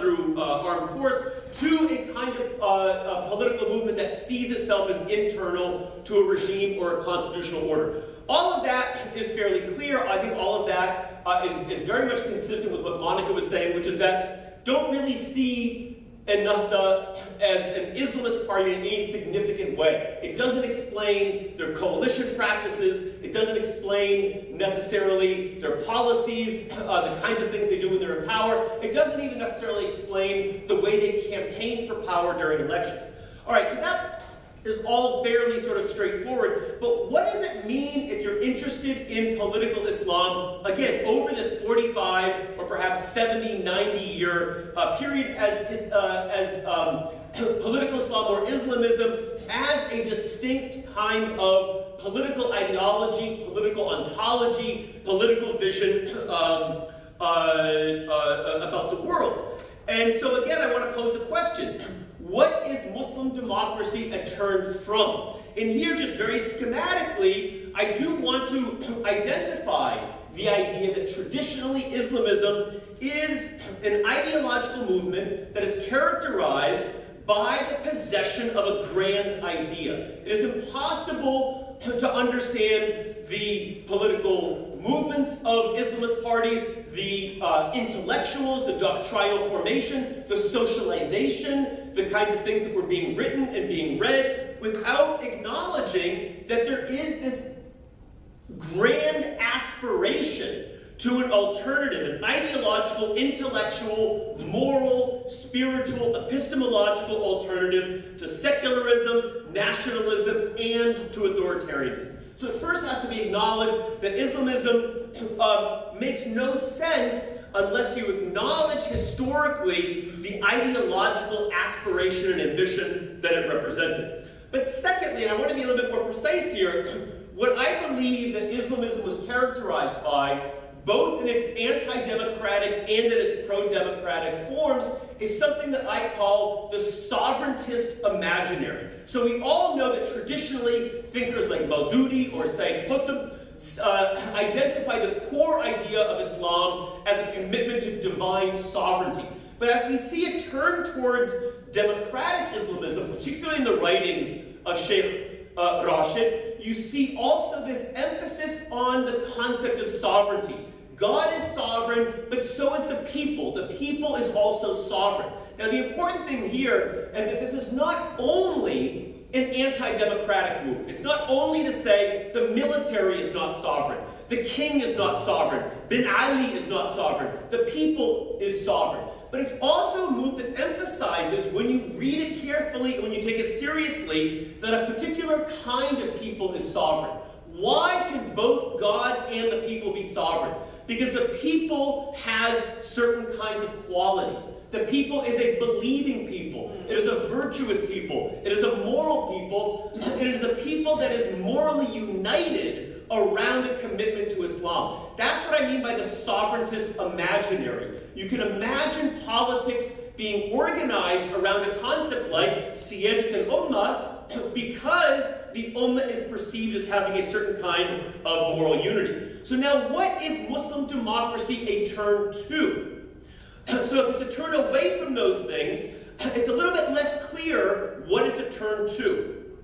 through armed force, to a kind of political movement that sees itself as internal to a regime or a constitutional order. All of that is fairly clear. I think all of that is very much consistent with what Monica was saying, which is that don't really see Ennahda as an Islamist party in any significant way. It doesn't explain their coalition practices. It doesn't explain necessarily their policies, the kinds of things they do when they're in power. It doesn't even necessarily explain the way they campaign for power during elections. All right, so that is all fairly sort of straightforward, but what does it mean if you're interested in political Islam, again, over this 45 or perhaps 70, 90-year period as political Islam or Islamism as a distinct kind of political ideology, political ontology, political vision about the world? And so again, I want to pose the question, what is Muslim democracy a turn from? And here, just very schematically, I do want to identify the idea that traditionally Islamism is an ideological movement that is characterized by the possession of a grand idea. It is impossible to understand the political movements of Islamist parties, the intellectuals, the doctrinal formation, the socialization, the kinds of things that were being written and being read, without acknowledging that there is this grand aspiration to an alternative, an ideological, intellectual, moral, spiritual, epistemological alternative to secularism, nationalism, and to authoritarianism. So it first has to be acknowledged that Islamism makes no sense unless you acknowledge historically the ideological aspiration and ambition that it represented. But secondly, and I want to be a little bit more precise here, what I believe that Islamism was characterized by, both in its anti-democratic and in its pro-democratic forms, is something that I call the sovereigntist imaginary. So we all know that traditionally thinkers like Maududi or Sayyid Qutb identify the core idea of Islam as a commitment to divine sovereignty. But as we see it turn towards democratic Islamism, particularly in the writings of Sheikh Rashid, you see also this emphasis on the concept of sovereignty. God is sovereign, but so is the people. The people is also sovereign. Now, the important thing here is that this is not only an anti-democratic move. It's not only to say the military is not sovereign, the king is not sovereign, Bin Ali is not sovereign, the people is sovereign. But it's also a move that emphasizes, when you read it carefully and when you take it seriously, that a particular kind of people is sovereign. Why can both God and the people be sovereign? Because the people has certain kinds of qualities. The people is a believing people. It is a virtuous people. It is a moral people. It is a people that is morally united around a commitment to Islam. That's what I mean by the sovereigntist imaginary. You can imagine politics being organized around a concept like Siyadat al-Ummah, because the Ummah is perceived as having a certain kind of moral unity. So now, what is Muslim democracy a turn to? So if it's a turn away from those things, it's a little bit less clear what it's a turn to.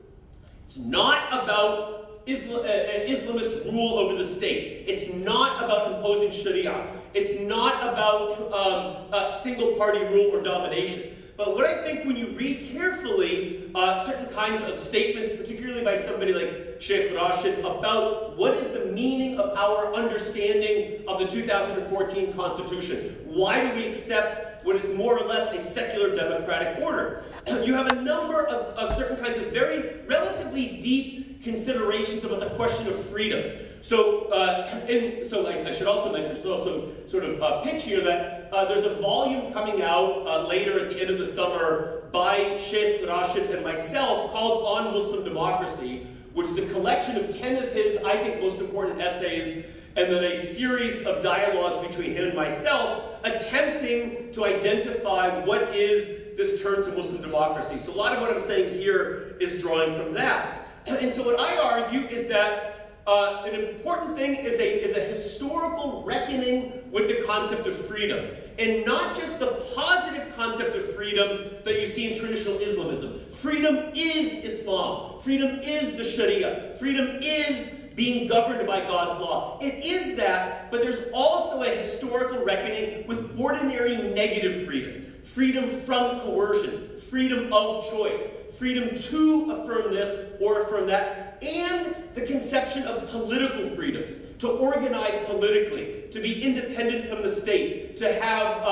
It's not about Islamist rule over the state. It's not about imposing Sharia. It's not about single-party rule or domination. But what I think when you read carefully certain kinds of statements, particularly by somebody like Sheikh Rashid, about what is the meaning of our understanding of the 2014 Constitution, why do we accept what is more or less a secular democratic order? You have a number of certain kinds of very relatively deep considerations about the question of freedom. So, I should also mention, should also sort of pitch here that there's a volume coming out later at the end of the summer by Sheikh Rashid and myself called On Muslim Democracy, which is a collection of 10 of his, I think, most important essays, and then a series of dialogues between him and myself attempting to identify what is this turn to Muslim democracy. So a lot of what I'm saying here is drawing from that. And so what I argue is that an important thing is a historical reckoning with the concept of freedom. And not just the positive concept of freedom that you see in traditional Islamism. Freedom is Islam. Freedom is the Sharia. Freedom is being governed by God's law. It is that, but there's also a historical reckoning with ordinary negative freedom. Freedom from coercion, freedom of choice, freedom to affirm this or affirm that, and the conception of political freedoms, to organize politically, to be independent from the state, to have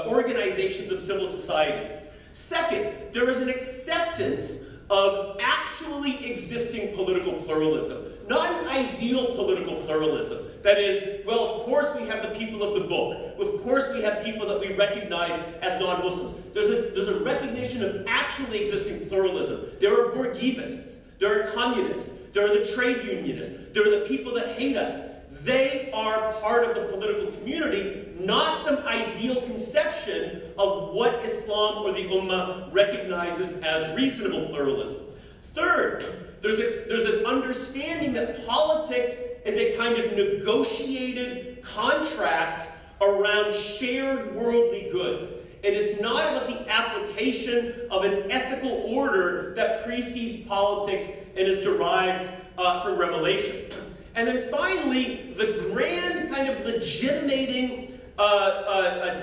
organizations of civil society. Second, there is an acceptance of actually existing political pluralism, not an ideal political pluralism. That is, well, of course we have the people of the book. Of course we have people that we recognize as non-Muslims. There's a recognition of actually existing pluralism. There are Bourguibists. There are communists. There are the trade unionists. There are the people that hate us. They are part of the political community, not some ideal conception of what Islam or the Ummah recognizes as reasonable pluralism. Third, there's an understanding that politics is a kind of negotiated contract around shared worldly goods. It is not about the application of an ethical order that precedes politics and is derived from revelation. And then finally, the grand kind of legitimating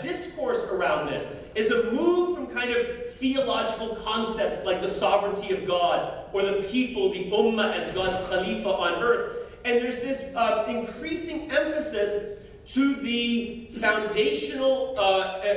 discourse around this is a move from kind of theological concepts like the sovereignty of God or the people, the Ummah as God's Khalifa on earth. And there's this increasing emphasis to the foundational,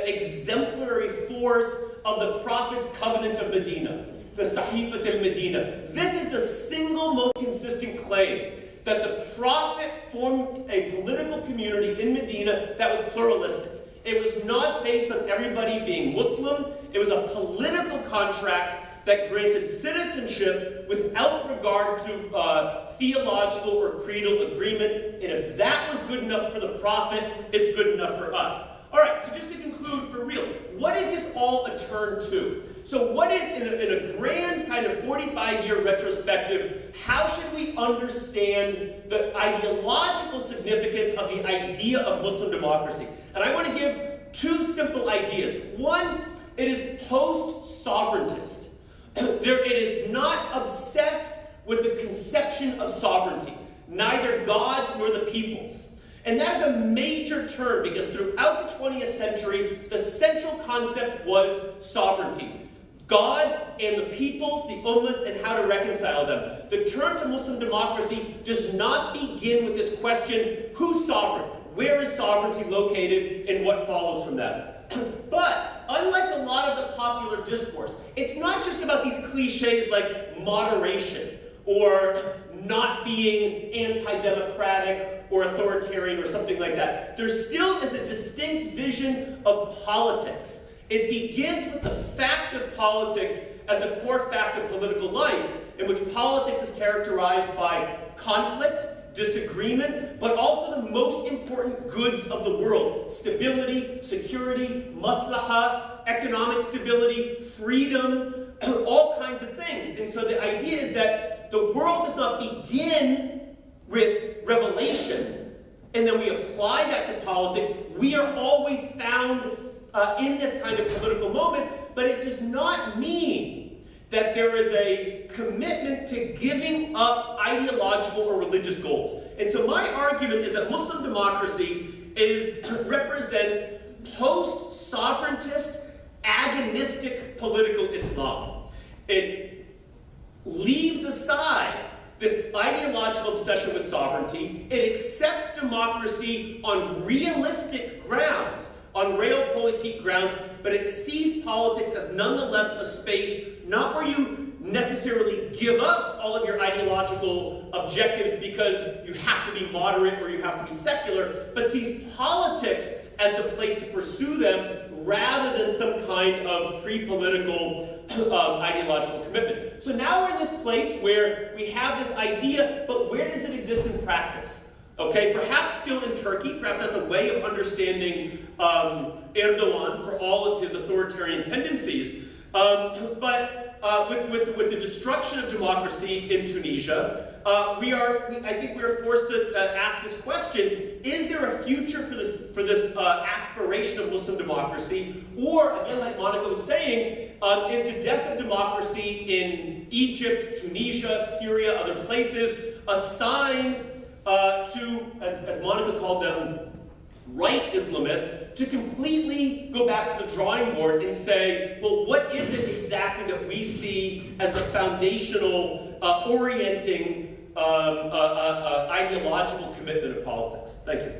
exemplary force of the Prophet's covenant of Medina, the Sahifat al-Medina. This is the single most consistent claim, that the Prophet formed a political community in Medina that was pluralistic. It was not based on everybody being Muslim. It was a political contract that granted citizenship without regard to theological or creedal agreement. And if that was good enough for the Prophet, it's good enough for us. All right, so just to conclude for real, what is this all a turn to? So what is, in a grand kind of 45-year retrospective, how should we understand the ideological significance of the idea of Muslim democracy? And I want to give two simple ideas. One, it is post-sovereigntist. It is not obsessed with the conception of sovereignty, neither God's nor the people's. And that is a major turn because throughout the 20th century, the central concept was sovereignty. God's and the people's, the ummahs, and how to reconcile them. The turn to Muslim democracy does not begin with this question, who's sovereign? Where is sovereignty located, and what follows from that? But, unlike a lot of the popular discourse, it's not just about these cliches like moderation, or not being anti-democratic, or authoritarian, or something like that. There still is a distinct vision of politics. It begins with the fact of politics as a core fact of political life, in which politics is characterized by conflict, disagreement, but also the most important goods of the world: stability, security, maslaha, economic stability, freedom, all kinds of things. And so the idea is that the world does not begin with revelation, and then we apply that to politics. We are always found in this kind of political moment, but it does not mean that there is a commitment to giving up ideological or religious goals. And so my argument is that Muslim democracy represents post-sovereigntist, agonistic political Islam. It leaves aside this ideological obsession with sovereignty. It accepts democracy on realistic grounds, on realpolitik grounds, but it sees politics as nonetheless a space not where you necessarily give up all of your ideological objectives because you have to be moderate or you have to be secular, but sees politics as the place to pursue them rather than some kind of pre-political ideological commitment. So now we're in this place where we have this idea, but where does it exist in practice? Okay, perhaps still in Turkey, perhaps that's a way of understanding Erdogan for all of his authoritarian tendencies. But with the destruction of democracy in Tunisia, I think we are forced to ask this question: is there a future for this aspiration of Muslim democracy, or again, like Monica was saying, is the death of democracy in Egypt, Tunisia, Syria, other places a sign to, as Monica called them, right Islamists, to completely go back to the drawing board and say, well, what is it exactly that we see as the foundational, orienting, ideological commitment of politics? Thank you.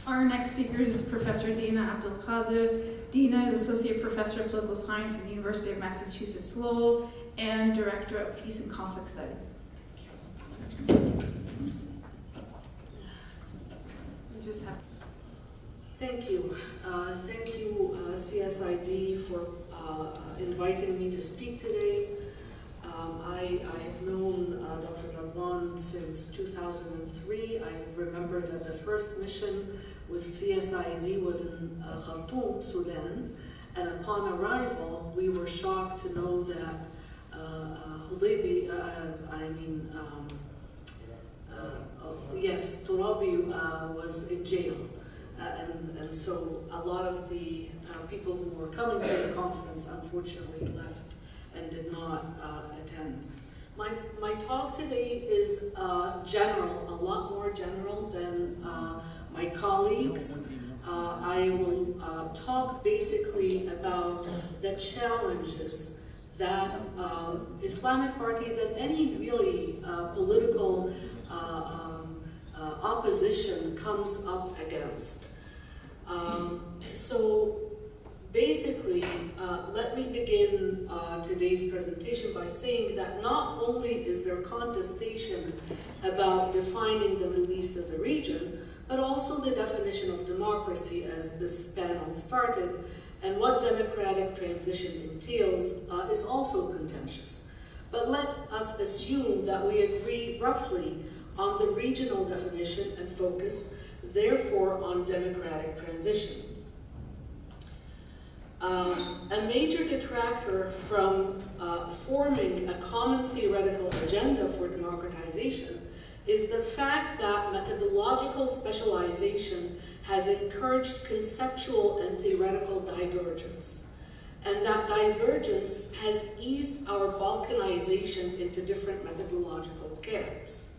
Our next speaker is Professor Dina Abdul-Qadir. Dina is Associate Professor of Political Science at the University of Massachusetts Lowell and Director of Peace and Conflict Studies. Thank you. Thank you, CSID, for inviting me to speak today. I have known Dr. Radwan since 2003. I remember that the first mission with CSID was in Khartoum, Sudan, and upon arrival, we were shocked to know that Turabi was in jail. And so a lot of the people who were coming to the conference unfortunately left and did not attend. My talk today is general, a lot more general than my colleagues. I will talk basically about the challenges that Islamic parties and any really political opposition comes up against. So basically, let me begin today's presentation by saying that not only is there contestation about defining the Middle East as a region, but also the definition of democracy as this panel started, and what democratic transition entails is also contentious. But let us assume that we agree roughly on the regional definition and focus, therefore, on democratic transition. A major detractor from forming a common theoretical agenda for democratization is the fact that methodological specialization has encouraged conceptual and theoretical divergence, and that divergence has eased our balkanization into different methodological camps.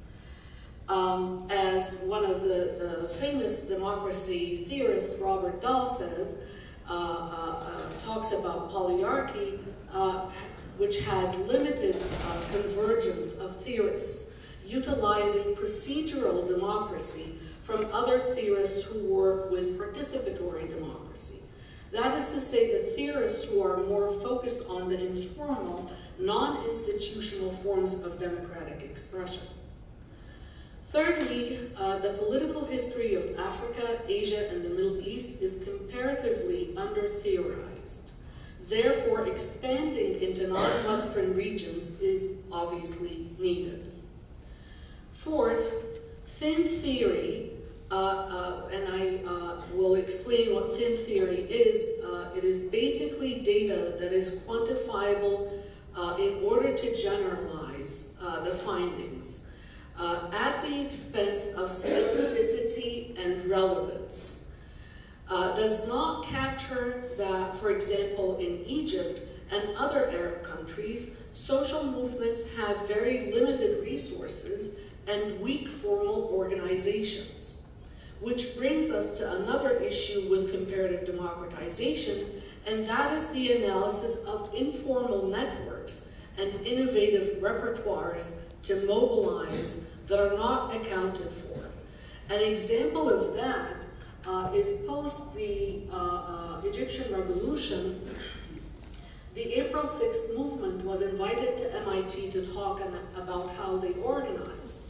As one of the famous democracy theorists, Robert Dahl, says, talks about polyarchy, which has limited convergence of theorists, utilizing procedural democracy from other theorists who work with participatory democracy. That is to say, the theorists who are more focused on the informal, non-institutional forms of democratic expression. Thirdly, the political history of Africa, Asia, and the Middle East is comparatively under-theorized. Therefore, expanding into non-Western regions is obviously needed. Fourth, thin theory, and I will explain what thin theory is. It is basically data that is quantifiable in order to generalize the findings. At the expense of specificity and relevance. Does not capture that, for example, in Egypt and other Arab countries, social movements have very limited resources and weak formal organizations. which brings us to another issue with comparative democratization, and that is the analysis of informal networks and innovative repertoires to mobilize that are not accounted for. An example of that is post the Egyptian Revolution. The April 6th movement was invited to MIT to talk about how they organized.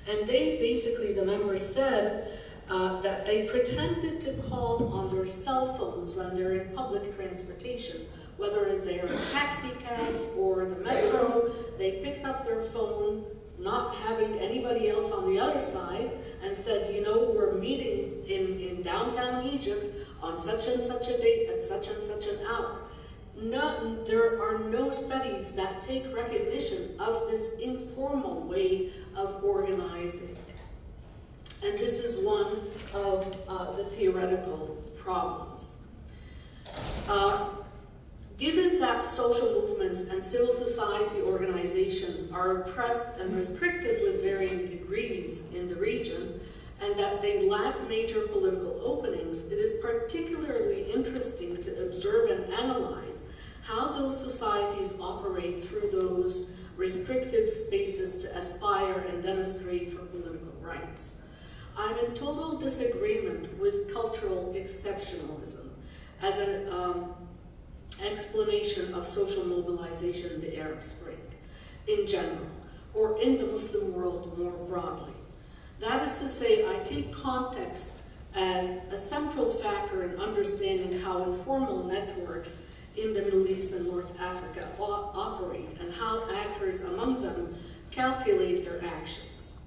And they basically, the members said that they pretended to call on their cell phones when they're in public transportation, whether they're in taxi cabs or the metro. They picked up their phone, not having anybody else on the other side, and said, you know, we're meeting in downtown Egypt on such and such a date at such and such an hour. No, there are no studies that take recognition of this informal way of organizing. And this is one of the theoretical problems. Given that social movements and civil society organizations are oppressed and restricted with varying degrees in the region, and that they lack major political openings, it is particularly interesting to observe and analyze how those societies operate through those restricted spaces to aspire and demonstrate for political rights. I'm in total disagreement with cultural exceptionalism as an explanation of social mobilization in the Arab Spring in general, or in the Muslim world more broadly. That is to say, I take context as a central factor in understanding how informal networks in the Middle East and North Africa operate and how actors among them calculate their actions.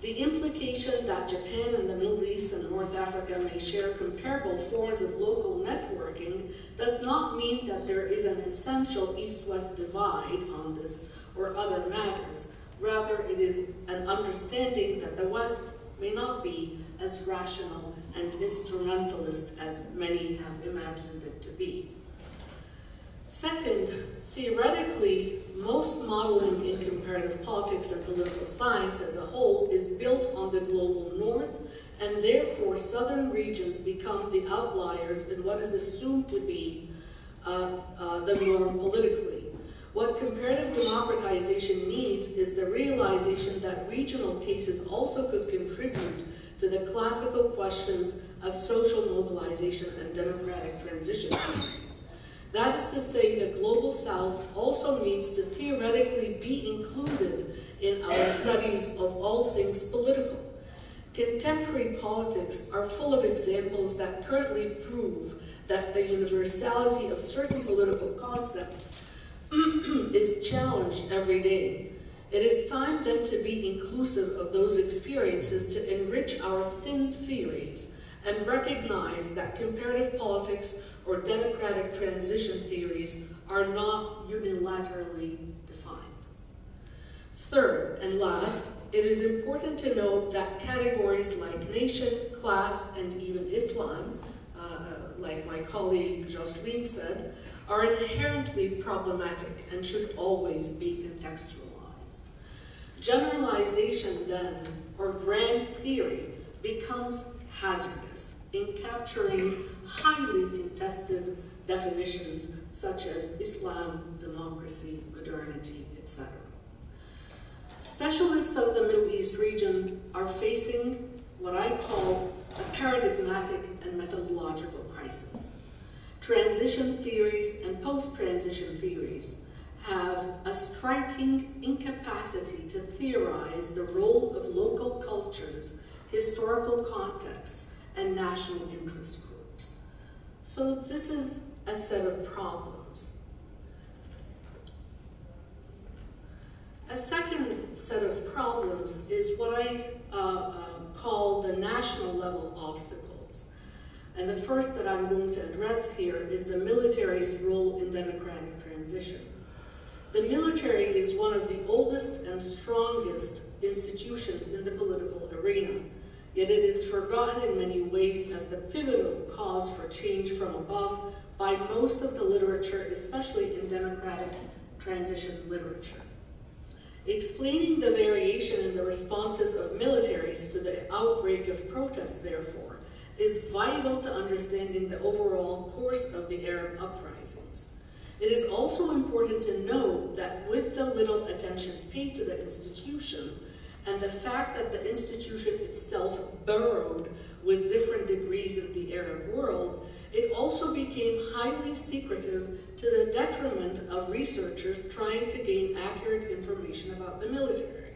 The implication that Japan and the Middle East and North Africa may share comparable forms of local networking does not mean that there is an essential East-West divide on this or other matters. Rather, it is an understanding that the West may not be as rational and instrumentalist as many have imagined it to be. Second, theoretically, most modeling in comparative politics and political science as a whole is built on the global north, and therefore southern regions become the outliers in what is assumed to be the norm politically. What comparative democratization needs is the realization that regional cases also could contribute to the classical questions of social mobilization and democratic transition. That is to say, the Global South also needs to theoretically be included in our studies of all things political. Contemporary politics are full of examples that currently prove that the universality of certain political concepts is challenged every day. It is time then to be inclusive of those experiences to enrich our thin theories and recognize that comparative politics or democratic transition theories are not unilaterally defined. Third and last, it is important to note that categories like nation, class, and even Islam, like my colleague Jocelyn said, are inherently problematic and should always be contextualized. Generalization then, or grand theory, becomes hazardous in capturing highly contested definitions such as Islam, democracy, modernity, etc. Specialists of the Middle East region are facing what I call a paradigmatic and methodological crisis. Transition theories and post-transition theories have a striking incapacity to theorize the role of local cultures, historical contexts, and national interest groups. So this is a set of problems. A second set of problems is what I call the national level obstacles. And the first that I'm going to address here is the military's role in democratic transition. The military is one of the oldest and strongest institutions in the political arena, yet it is forgotten in many ways as the pivotal cause for change from above by most of the literature, especially in democratic transition literature. Explaining the variation in the responses of militaries to the outbreak of protest, therefore, is vital to understanding the overall course of the Arab uprisings. It is also important to note that with the little attention paid to the institution, and the fact that the institution itself burrowed with different degrees in the Arab world, it also became highly secretive to the detriment of researchers trying to gain accurate information about the military.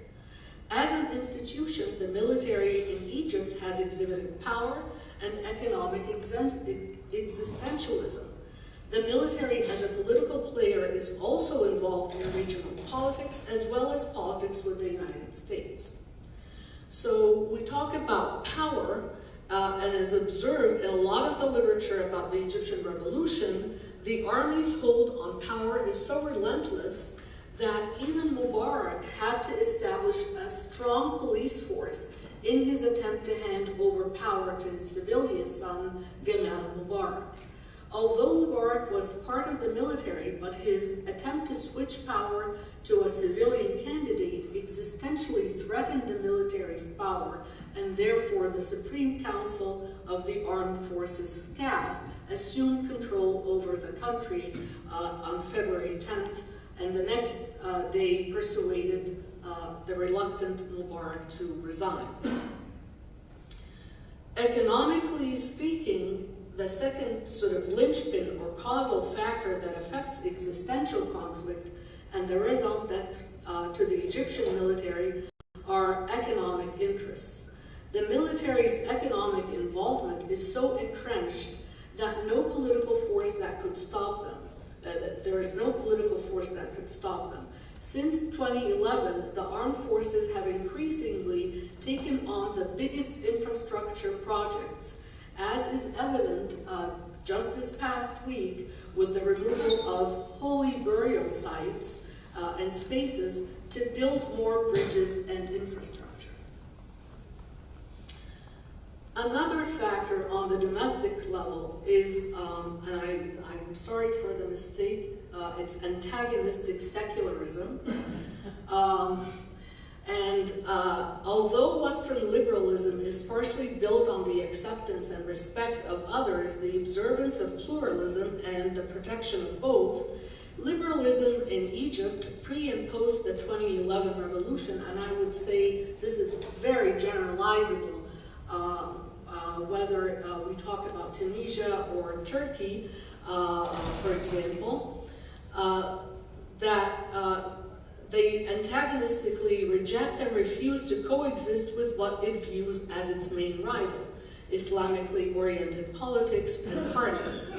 As an institution, the military in Egypt has exhibited power and economic existentialism. The military as a political player is also involved in regional politics as well as politics with the United States. So we talk about power, and as observed in a lot of the literature about the Egyptian revolution, the army's hold on power is so relentless that even Mubarak had to establish a strong police force in his attempt to hand over power to his civilian son, Gamal Mubarak. Although Mubarak was part of the military, but his attempt to switch power to a civilian candidate existentially threatened the military's power, and therefore the Supreme Council of the Armed Forces, SCAF, assumed control over the country on February 10th, and the next day persuaded the reluctant Mubarak to resign. Economically speaking, the second sort of linchpin or causal factor that affects existential conflict and the result that to the Egyptian military are economic interests. The military's economic involvement is so entrenched that no political force that could stop them. There is no political force that could stop them. Since 2011, the armed forces have increasingly taken on the biggest infrastructure projects, as is evident just this past week with the removal of holy burial sites and spaces to build more bridges and infrastructure. Another factor on the domestic level is, and I'm sorry for the mistake, it's antagonistic secularism. Although Western liberalism is partially built on the acceptance and respect of others, the observance of pluralism and the protection of both, liberalism in Egypt pre and post the 2011 revolution, and I would say this is very generalizable, whether we talk about Tunisia or Turkey, for example, they antagonistically reject and refuse to coexist with what it views as its main rival, Islamically oriented politics and parties.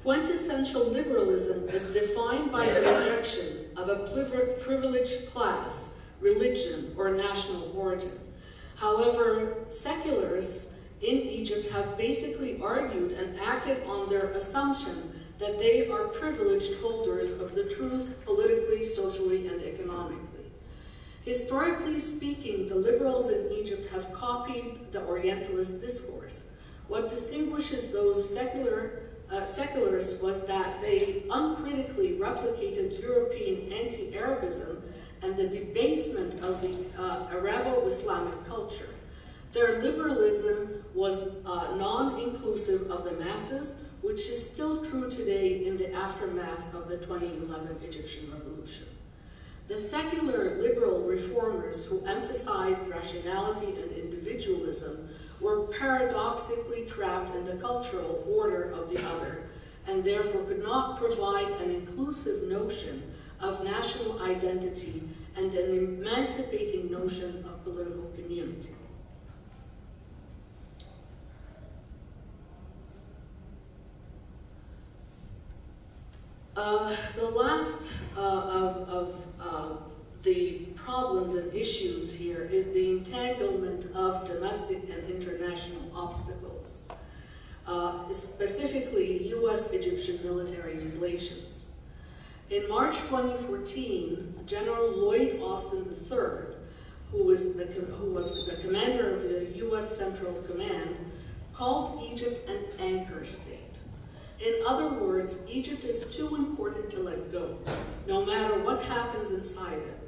Quintessential liberalism is defined by the rejection of a privileged class, religion, or national origin. However, secularists in Egypt have basically argued and acted on their assumption that they are privileged holders of the truth politically, socially, and economically. Historically speaking, the liberals in Egypt have copied the Orientalist discourse. What distinguishes those secularists was that they uncritically replicated European anti-Arabism and the debasement of the Arabo-Islamic culture. Their liberalism was non-inclusive of the masses, which is still true today in the aftermath of the 2011 Egyptian revolution. The secular liberal reformers who emphasized rationality and individualism were paradoxically trapped in the cultural order of the other, and therefore could not provide an inclusive notion of national identity and an emancipating notion of political community. The last of the problems and issues here is the entanglement of domestic and international obstacles, specifically U.S.-Egyptian military relations. In March 2014, General Lloyd Austin III, who was the commander of the U.S. Central Command, called Egypt an anchor state. In other words, Egypt is too important to let go, no matter what happens inside it.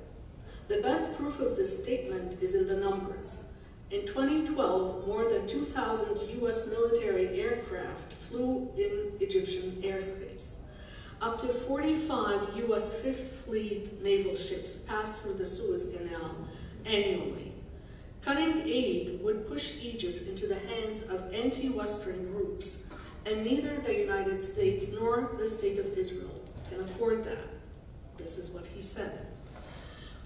The best proof of this statement is in the numbers. In 2012, more than 2,000 US military aircraft flew in Egyptian airspace. Up to 45 US Fifth Fleet naval ships passed through the Suez Canal annually. Cutting aid would push Egypt into the hands of anti-Western groups, and neither the United States nor the State of Israel can afford that. This is what he said.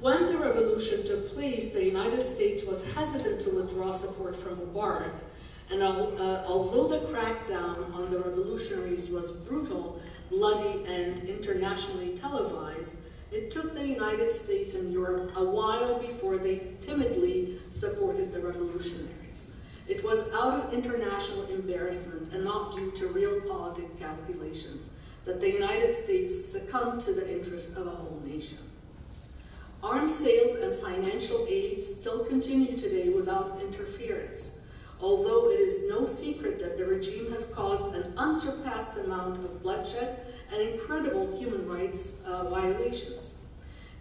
When the revolution took place, the United States was hesitant to withdraw support from Mubarak, and although the crackdown on the revolutionaries was brutal, bloody, and internationally televised, it took the United States and Europe a while before they timidly supported the revolutionaries. It was out of international embarrassment and not due to realpolitik calculations that the United States succumbed to the interests of a whole nation. Arms sales and financial aid still continue today without interference, although it is no secret that the regime has caused an unsurpassed amount of bloodshed and incredible human rights violations.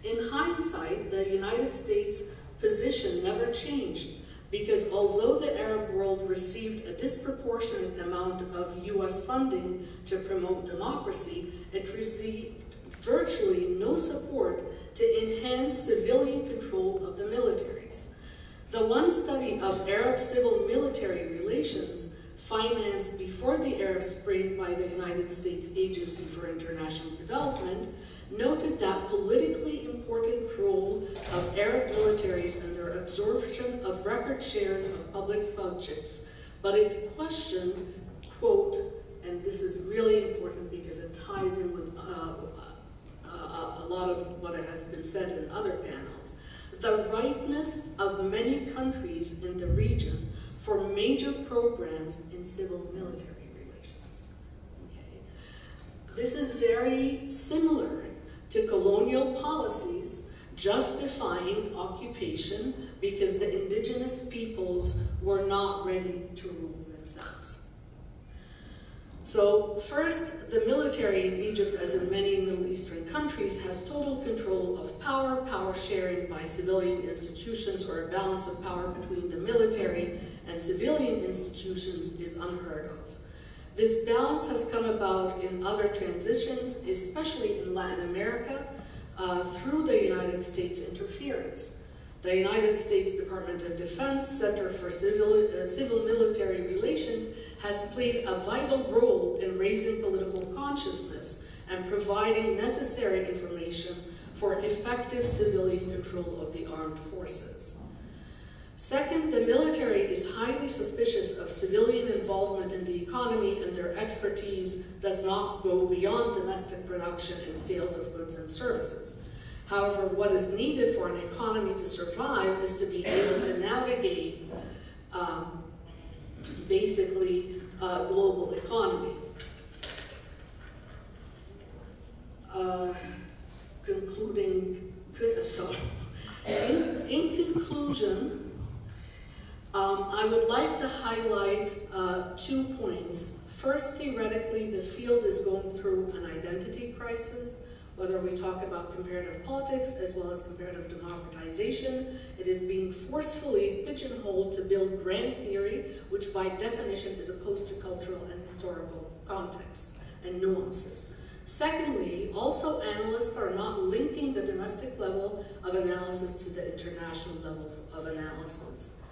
In hindsight, the United States' position never changed, because although the Arab world received a disproportionate amount of US funding to promote democracy, it received virtually no support to enhance civilian control of the militaries. The one study of Arab civil-military relations, financed before the Arab Spring by the United States Agency for International Development, noted that politically important role of Arab militaries and their absorption of record shares of public budgets, but it questioned, quote, and this is really important because it ties in with a lot of what has been said in other panels, the rightness of many countries in the region for major programs in civil-military relations. Okay. This is very similar to colonial policies justifying occupation because the indigenous peoples were not ready to rule themselves. So first, the military in Egypt, as in many Middle Eastern countries, has total control of power, power sharing by civilian institutions, or a balance of power between the military and civilian institutions is unheard of. This balance has come about in other transitions, especially in Latin America, through the United States interference. The United States Department of Defense Center for Civil-Military Relations has played a vital role in raising political consciousness and providing necessary information for effective civilian control of the armed forces. Second, the military is highly suspicious of civilian involvement in the economy, and their expertise does not go beyond domestic production and sales of goods and services. However, what is needed for an economy to survive is to be able to navigate basically a global economy. In conclusion, I would like to highlight 2 points. First, theoretically, the field is going through an identity crisis. Whether we talk about comparative politics as well as comparative democratization, it is being forcefully pigeonholed to build grand theory, which by definition is opposed to cultural and historical contexts and nuances. Secondly, also analysts are not linking the domestic level of analysis to the international level of analysis.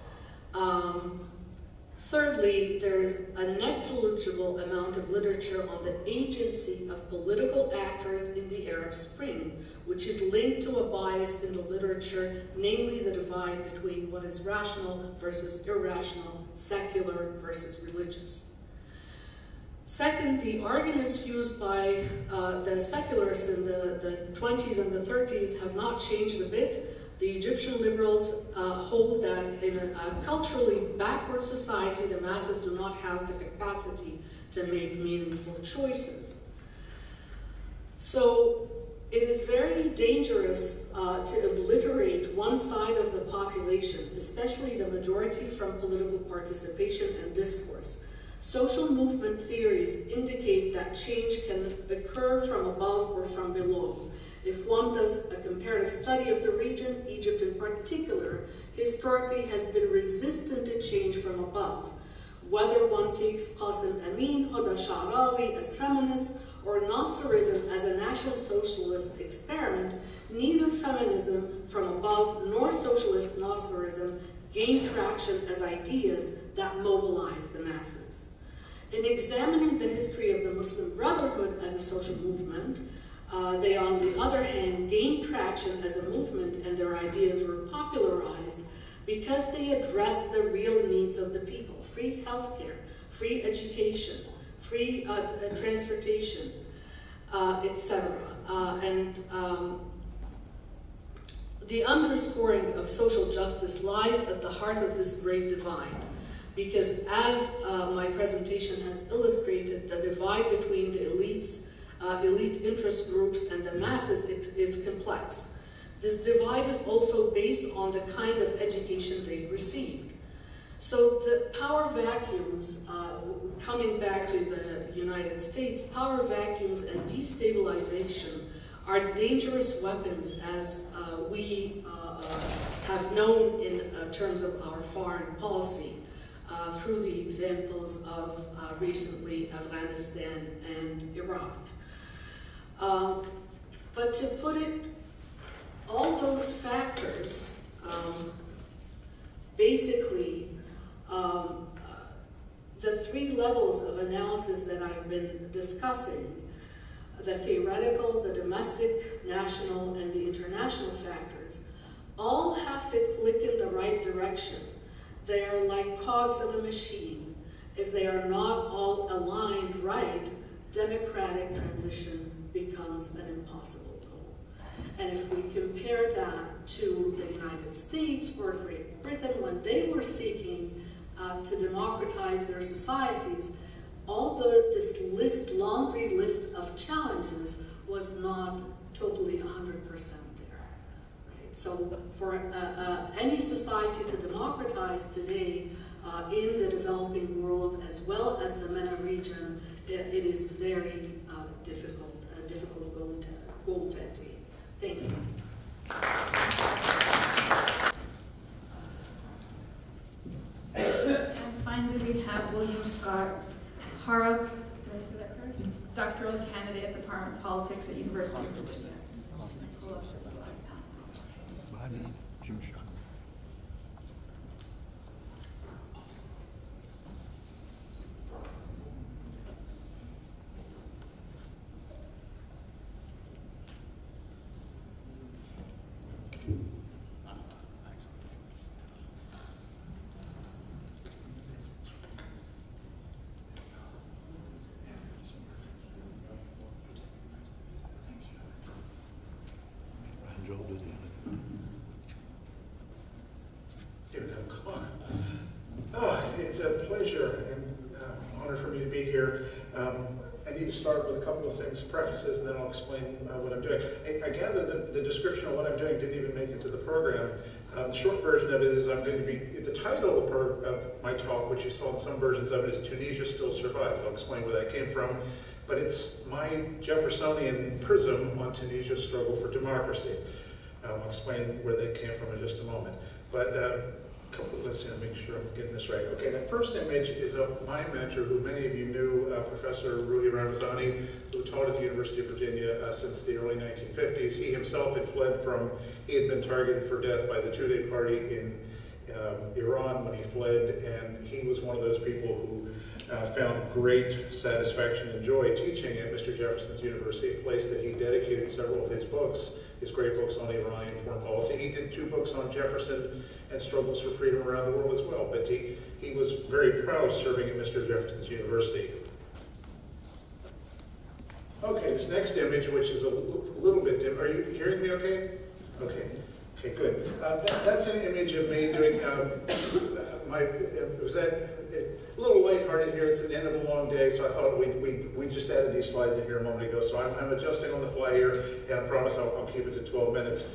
Thirdly, there is a negligible amount of literature on the agency of political actors in the Arab Spring, which is linked to a bias in the literature, namely the divide between what is rational versus irrational, secular versus religious. Second, the arguments used by the secularists in the 20s and the 30s have not changed a bit. The Egyptian liberals hold that in a culturally backward society, the masses do not have the capacity to make meaningful choices. So it is very dangerous to obliterate one side of the population, especially the majority, from political participation and discourse. Social movement theories indicate that change can occur from above or from below. If one does a comparative study of the region, Egypt in particular, historically has been resistant to change from above. Whether one takes Qasim Amin, Huda Sha'rawi as feminist, or Nasserism as a National Socialist experiment, neither feminism from above nor socialist Nasserism gained traction as ideas that mobilized the masses. In examining the history of the Muslim Brotherhood as a social movement, they, on the other hand, gained traction as a movement, and their ideas were popularized because they addressed the real needs of the people: free healthcare, free education, free transportation, etc. The underscoring of social justice lies at the heart of this great divide, because as my presentation has illustrated, the divide between the elite interest groups and the masses is complex. This divide is also based on the kind of education they received. So the power vacuums, coming back to the United States, power vacuums and destabilization are dangerous weapons, as we have known in terms of our foreign policy through the examples of recently Afghanistan and Iraq. But to put it, all those factors basically the three levels of analysis that I've been discussing, the theoretical, the domestic, national, and the international factors, all have to click in the right direction. They are like cogs of a machine. If they are not all aligned right, democratic transition becomes an impossible goal. And if we compare that to the United States or Great Britain, when they were seeking to democratize their societies, this laundry list of challenges was not totally 100% there. Right? So for any society to democratize today in the developing world as well as the MENA region, it is very difficult goal to attain. Thank you. And finally, we have William Scott Harrop, did I say that correct? Doctoral candidate at the Department of Politics at University of Virginia. It's a pleasure and honor for me to be here. I need to start with a couple of things, prefaces, and then I'll explain what I'm doing. I gather that the description of what I'm doing didn't even make it to the program. The short version of it is I'm going to be, the title of my talk, which you saw in some versions of it, is Tunisia Still Survives. I'll explain where that came from. But it's my Jeffersonian prism on Tunisia's struggle for democracy. I'll explain where that came from in just a moment. But let's see, make sure I'm getting this right. Okay, that first image is of my mentor, who many of you knew, Professor Ruhi Ramzani, who taught at the University of Virginia since the early 1950s. He himself had fled from, he had been targeted for death by the Tudeh party in Iran when he fled, and he was one of those people who found great satisfaction and joy teaching at Mr. Jefferson's University, a place that he dedicated several of his books, his great books on Iranian foreign policy. He did 2 books on Jefferson and struggles for freedom around the world as well, but he was very proud of serving at Mr. Jefferson's University. Okay, this next image, which is a little bit dim. Are you hearing me okay? Okay. Okay, good. That's an image of me doing a little lighthearted here. It's the end of a long day, so I thought we just added these slides in here a moment ago. So I'm adjusting on the fly here, and I promise I'll keep it to 12 minutes.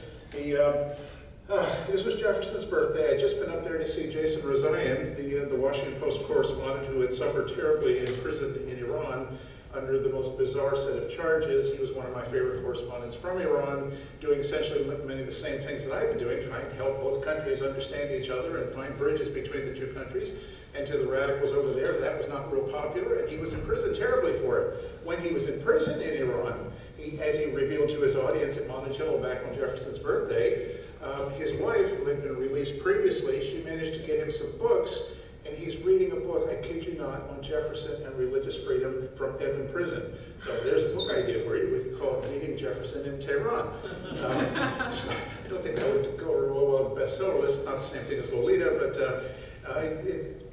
This was Jefferson's birthday. I'd just been up there to see Jason Rezaian, the Washington Post correspondent who had suffered terribly in prison in Iran under the most bizarre set of charges. He was one of my favorite correspondents from Iran, doing essentially many of the same things that I've been doing, trying to help both countries understand each other and find bridges between the two countries. And to the radicals over there, that was not real popular, and he was in prison terribly for it. When he was in prison in Iran, as he revealed to his audience at Monticello back on Jefferson's birthday, his wife, who had been released previously, she managed to get him some books, and he's reading a book, I kid you not, on Jefferson and religious freedom from Evin prison. So there's a book idea for you. We could call it Meeting Jefferson in Tehran. I don't think that would go real well on the bestseller list. Not the same thing as Lolita, but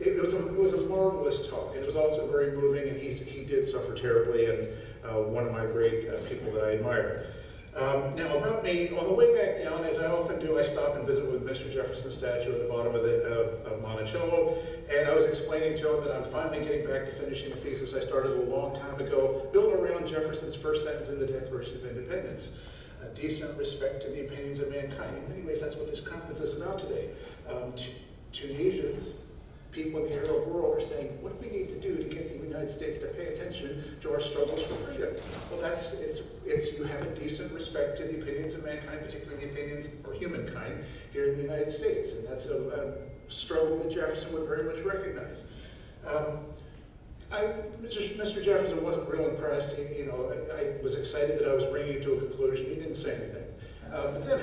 it was a marvelous talk, and it was also very moving, and he did suffer terribly, and one of my great people that I admire. Now, about me, on the way back down, as I often do, I stop and visit with Mr. Jefferson's statue at the bottom of Monticello, and I was explaining to him that I'm finally getting back to finishing a thesis I started a long time ago, built around Jefferson's first sentence in the Declaration of Independence. A decent respect to the opinions of mankind. In many ways, that's what this conference is about today. Tunisians, people in the Arab world, are saying, what do we need to do to get the United States to pay attention to our struggles for freedom? Well, it's you have a decent respect to the opinions of mankind, particularly the opinions of humankind here in the United States, and that's a struggle that Jefferson would very much recognize. Mr. Jefferson wasn't real impressed. I was excited that I was bringing it to a conclusion. He didn't say anything. But then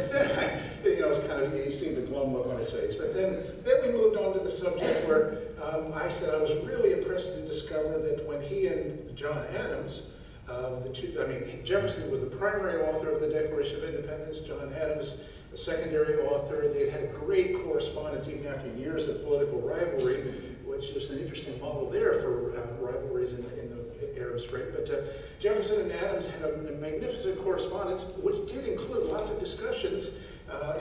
it was kind of, you see the glum look on his face. But then we moved on to the subject where I said I was really impressed to discover that when he and John Adams, Jefferson was the primary author of the Declaration of Independence, John Adams, the secondary author. They had great correspondence even after years of political rivalry, which is an interesting model there for rivalries in the Arab Spring. But Jefferson and Adams had a magnificent correspondence, which did include lots of discussions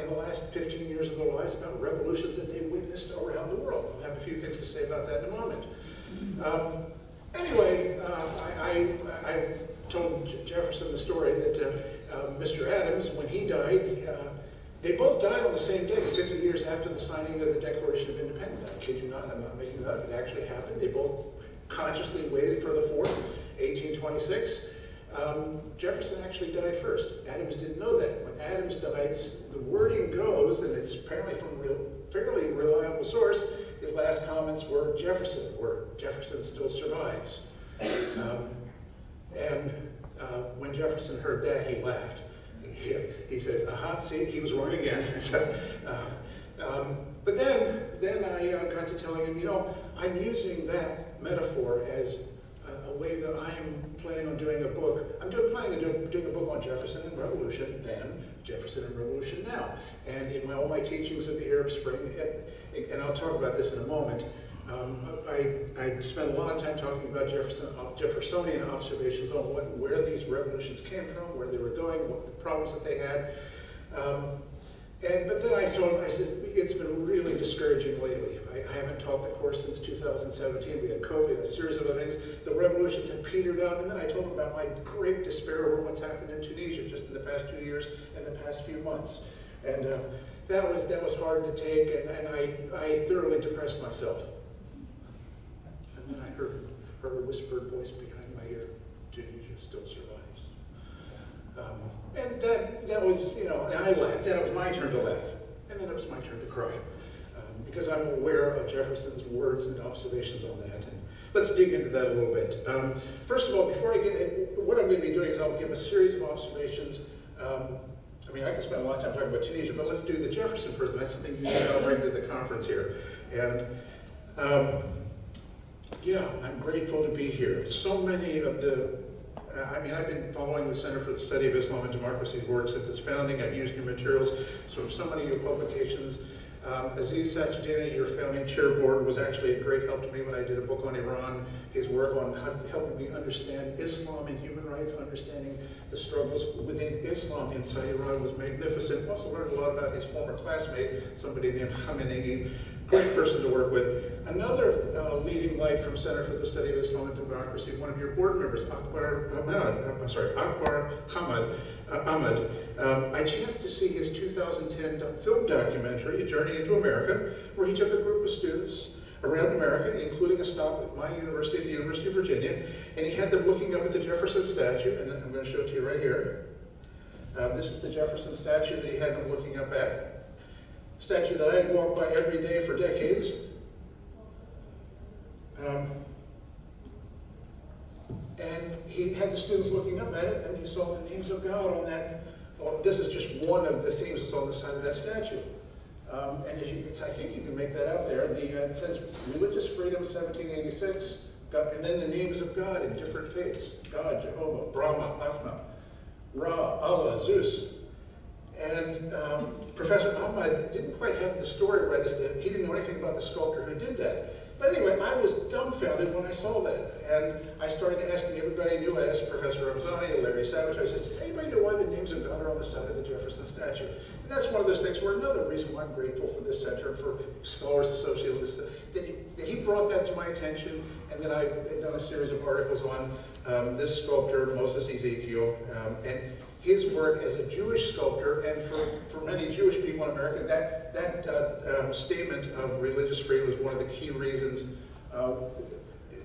in the last 15 years of their lives about revolutions that they witnessed around the world. I'll have a few things to say about that in a moment. Anyway, I told Jefferson the story that Mr. Adams, when he died, they both died on the same day, 50 years after the signing of the Declaration of Independence. I kid you not, I'm not making that up. It actually happened. They both consciously waited for the 4th, 1826. Jefferson actually died first. Adams didn't know that. When Adams died, the wording goes, and it's apparently from a fairly reliable source, his last comments were Jefferson still survives. When Jefferson heard that, he laughed. He says, aha, see, he was wrong again. But then I got to telling him, I'm using that metaphor as a way that I'm planning on doing a book. I'm planning on doing a book on Jefferson and Revolution then, Jefferson and Revolution now. And in all my teachings of the Arab Spring, and I'll talk about this in a moment, I spent a lot of time talking about Jeffersonian observations on where these revolutions came from, where they were going, what the problems that they had. But then I told him, I said, it's been really discouraging lately. I haven't taught the course since 2017. We had COVID, a series of other things. The revolutions had petered out, and then I told him about my great despair over what's happened in Tunisia just in the past 2 years and the past few months. And that was hard to take, and I thoroughly depressed myself. And then I heard a whispered voice behind my ear, Tunisia still survives. And that was, and I laughed. Then it was my turn to laugh. And then it was my turn to cry. Because I'm aware of Jefferson's words and observations on that. And let's dig into that a little bit. First of all, before I get in, what I'm going to be doing is I'll give a series of observations. I can spend a lot of time talking about Tunisia, but let's do the Jefferson prison. That's something you I'll bring to the conference here. And I'm grateful to be here. So many of I've been following the Center for the Study of Islam and Democracy's work since its founding. I've used your materials from so many of your publications. Aziz Sajidina, your founding chair board, was actually a great help to me when I did a book on Iran. His work on helping me understand Islam and human rights, understanding the struggles within Islam inside Iran was magnificent. Also learned a lot about his former classmate, somebody named Khamenei. Great person to work with. Another leading light from Center for the Study of Islam and Democracy, one of your board members, Akbar Ahmad. I chanced to see his 2010 film documentary, A Journey into America, where he took a group of students around America, including a stop at my university, at the University of Virginia, and he had them looking up at the Jefferson statue, and I'm going to show it to you right here. This is the Jefferson statue that he had them looking up at. Statue that I had walked by every day for decades. And he had the students looking up at it, and he saw the names of God on that. Well, this is just one of the themes that's on the side of that statue. And as you can, I think you can make that out there. It says religious freedom, 1786, God, and then the names of God in different faiths: God, Jehovah, Brahma, Atma, Ra, Allah, Zeus. And Professor Ahmad didn't quite have the story right as to, he didn't know anything about the sculptor who did that. But anyway, I was dumbfounded when I saw that. And I started asking everybody I knew. I asked Professor Ramzani, Larry Savage, I said, does anybody know why the names of God are on the side of the Jefferson statue? And that's one of those things where another reason why I'm grateful for this center and for scholars associated with this, that he brought that to my attention, and then I had done a series of articles on this sculptor, Moses Ezekiel, and his work as a Jewish sculptor, and for many Jewish people in America, that statement of religious freedom was one of the key reasons.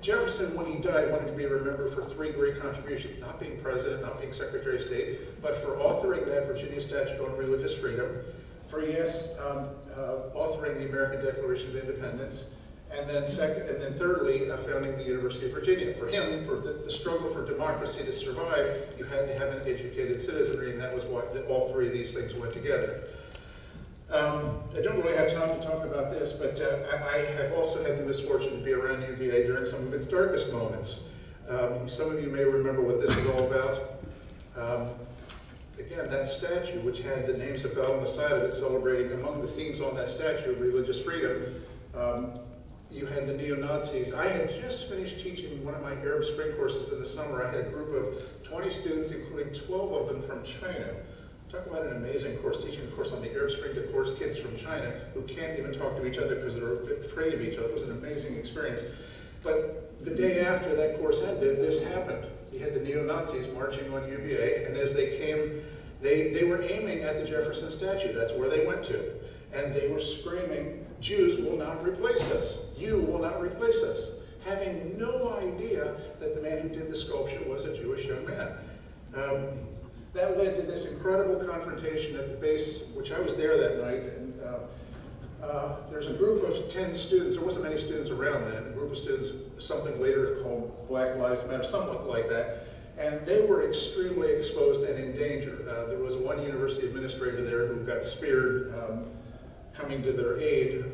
Jefferson, when he died, wanted to be remembered for three great contributions: not being president, not being Secretary of State, but for authoring that Virginia Statute on religious freedom, for authoring the American Declaration of Independence, and then thirdly, founding the University of Virginia. For him, for the struggle for democracy to survive, you had to have an educated citizenry, and that was why all three of these things went together. I don't really have time to talk about this, but I have also had the misfortune to be around UVA during some of its darkest moments. Some of you may remember what this is all about. Again, that statue, which had the names of God on the side of it, celebrating among the themes on that statue of religious freedom, you had the neo-Nazis. I had just finished teaching one of my Arab Spring courses in the summer. I had a group of 20 students, including 12 of them from China. Talk about an amazing course, teaching a course on the Arab Spring to course kids from China who can't even talk to each other because they're a bit afraid of each other. It was an amazing experience. But the day after that course ended, this happened. You had the neo-Nazis marching on UVA, and as they came, they were aiming at the Jefferson statue. That's where they went to. And they were screaming, "Jews will not replace us. You will not replace us," having no idea that the man who did the sculpture was a Jewish young man. That led to this incredible confrontation at the base, which I was there that night, and there's a group of 10 students, there wasn't many students around then, a group of students, something later called Black Lives Matter, somewhat like that, and they were extremely exposed and in danger. There was one university administrator there who got speared coming to their aid.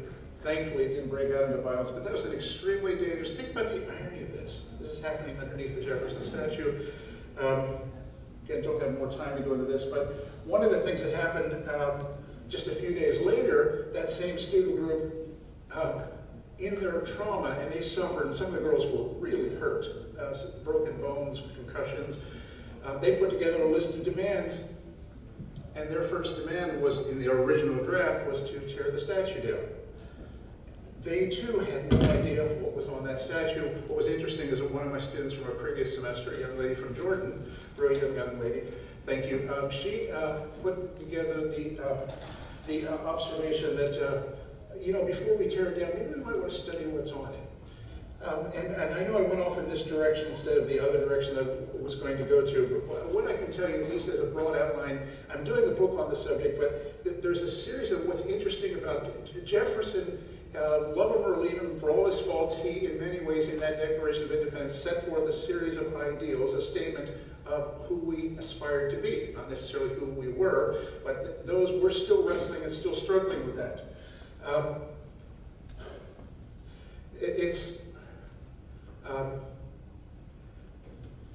Thankfully, it didn't break out into violence, but that was an extremely dangerous. Think about the irony of this. This is happening underneath the Jefferson statue. Again, don't have more time to go into this, but one of the things that happened just a few days later, that same student group, in their trauma, and they suffered, and some of the girls were really hurt, broken bones, concussions, they put together a list of demands, and their first demand was, in the original draft, was to tear the statue down. They too had no idea what was on that statue. What was interesting is that one of my students from a previous semester, a young lady from Jordan, brilliant young lady, thank you, she put together the observation that, before we tear it down, maybe we might want to study what's on it. And I know I went off in this direction instead of the other direction that I was going to go to, but what I can tell you, at least as a broad outline, I'm doing a book on the subject, but there's a series of what's interesting about Jefferson. Love him or leave him, for all his faults, he, in many ways, in that Declaration of Independence, set forth a series of ideals, a statement of who we aspired to be. Not necessarily who we were, but those we're still wrestling and still struggling with that.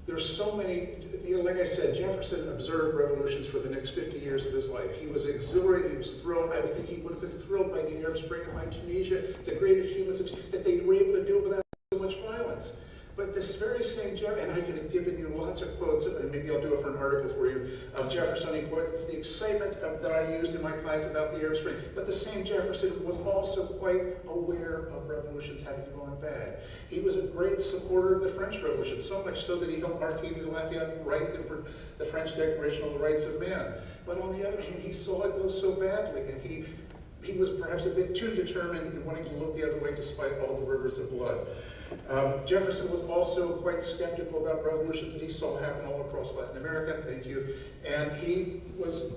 There's so many, like I said, Jefferson observed revolutions for the next 50 years of his life. He was exhilarated, he was thrilled. I think he would have been thrilled by the Arab Spring and by Tunisia, the great achievements that they were able to do without so much violence. But this very same Jefferson, and I could have given you lots of quotes, and maybe I'll do it for an article for you, of Jeffersonian quotes, the excitement that I used in my class about the Arab Spring. But the same Jefferson was also quite aware of revolutions having gone bad. He was a great supporter of the French Revolution, so much so that he helped Marquis de Lafayette write the French Declaration on the Rights of Man. But on the other hand, he saw it go so badly, and he was perhaps a bit too determined in wanting to look the other way despite all the rivers of blood. Jefferson was also quite skeptical about revolutions that he saw happen all across Latin America, thank you, and he was,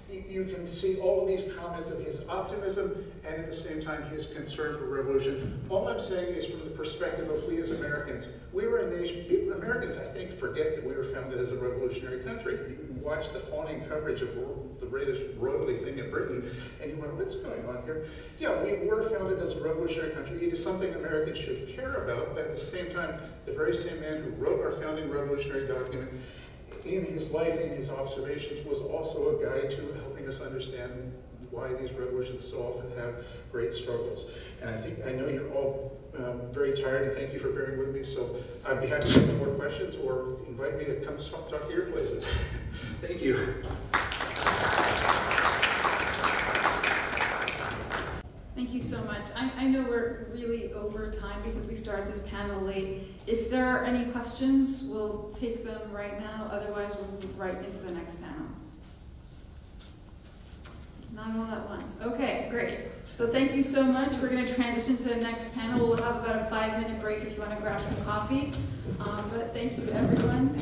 you can see all of these comments of his optimism and at the same time his concern for revolution. All I'm saying is from the perspective of we as Americans. We were a nation, Americans I think forget that we were founded as a revolutionary country. You watch the fawning coverage of the greatest royalty thing in Britain and you wonder, what's going on here? Yeah, we were founded as a revolutionary country. It is something Americans should care about, but at the same time, the very same man who wrote our founding revolutionary document in his life, in his observations, was also a guide to helping us understand why these revolutions so often have great struggles. And I know you're all very tired, and thank you for bearing with me, so I'd be happy to take more questions or invite me to come talk to your places. Thank you. Thank you so much. I know we're really over time because we started this panel late. If there are any questions, we'll take them right now. Otherwise, we'll move right into the next panel. Not all at once. Okay, great. So thank you so much. We're going to transition to the next panel. We'll have about a 5-minute break if you want to grab some coffee. But thank you, everyone.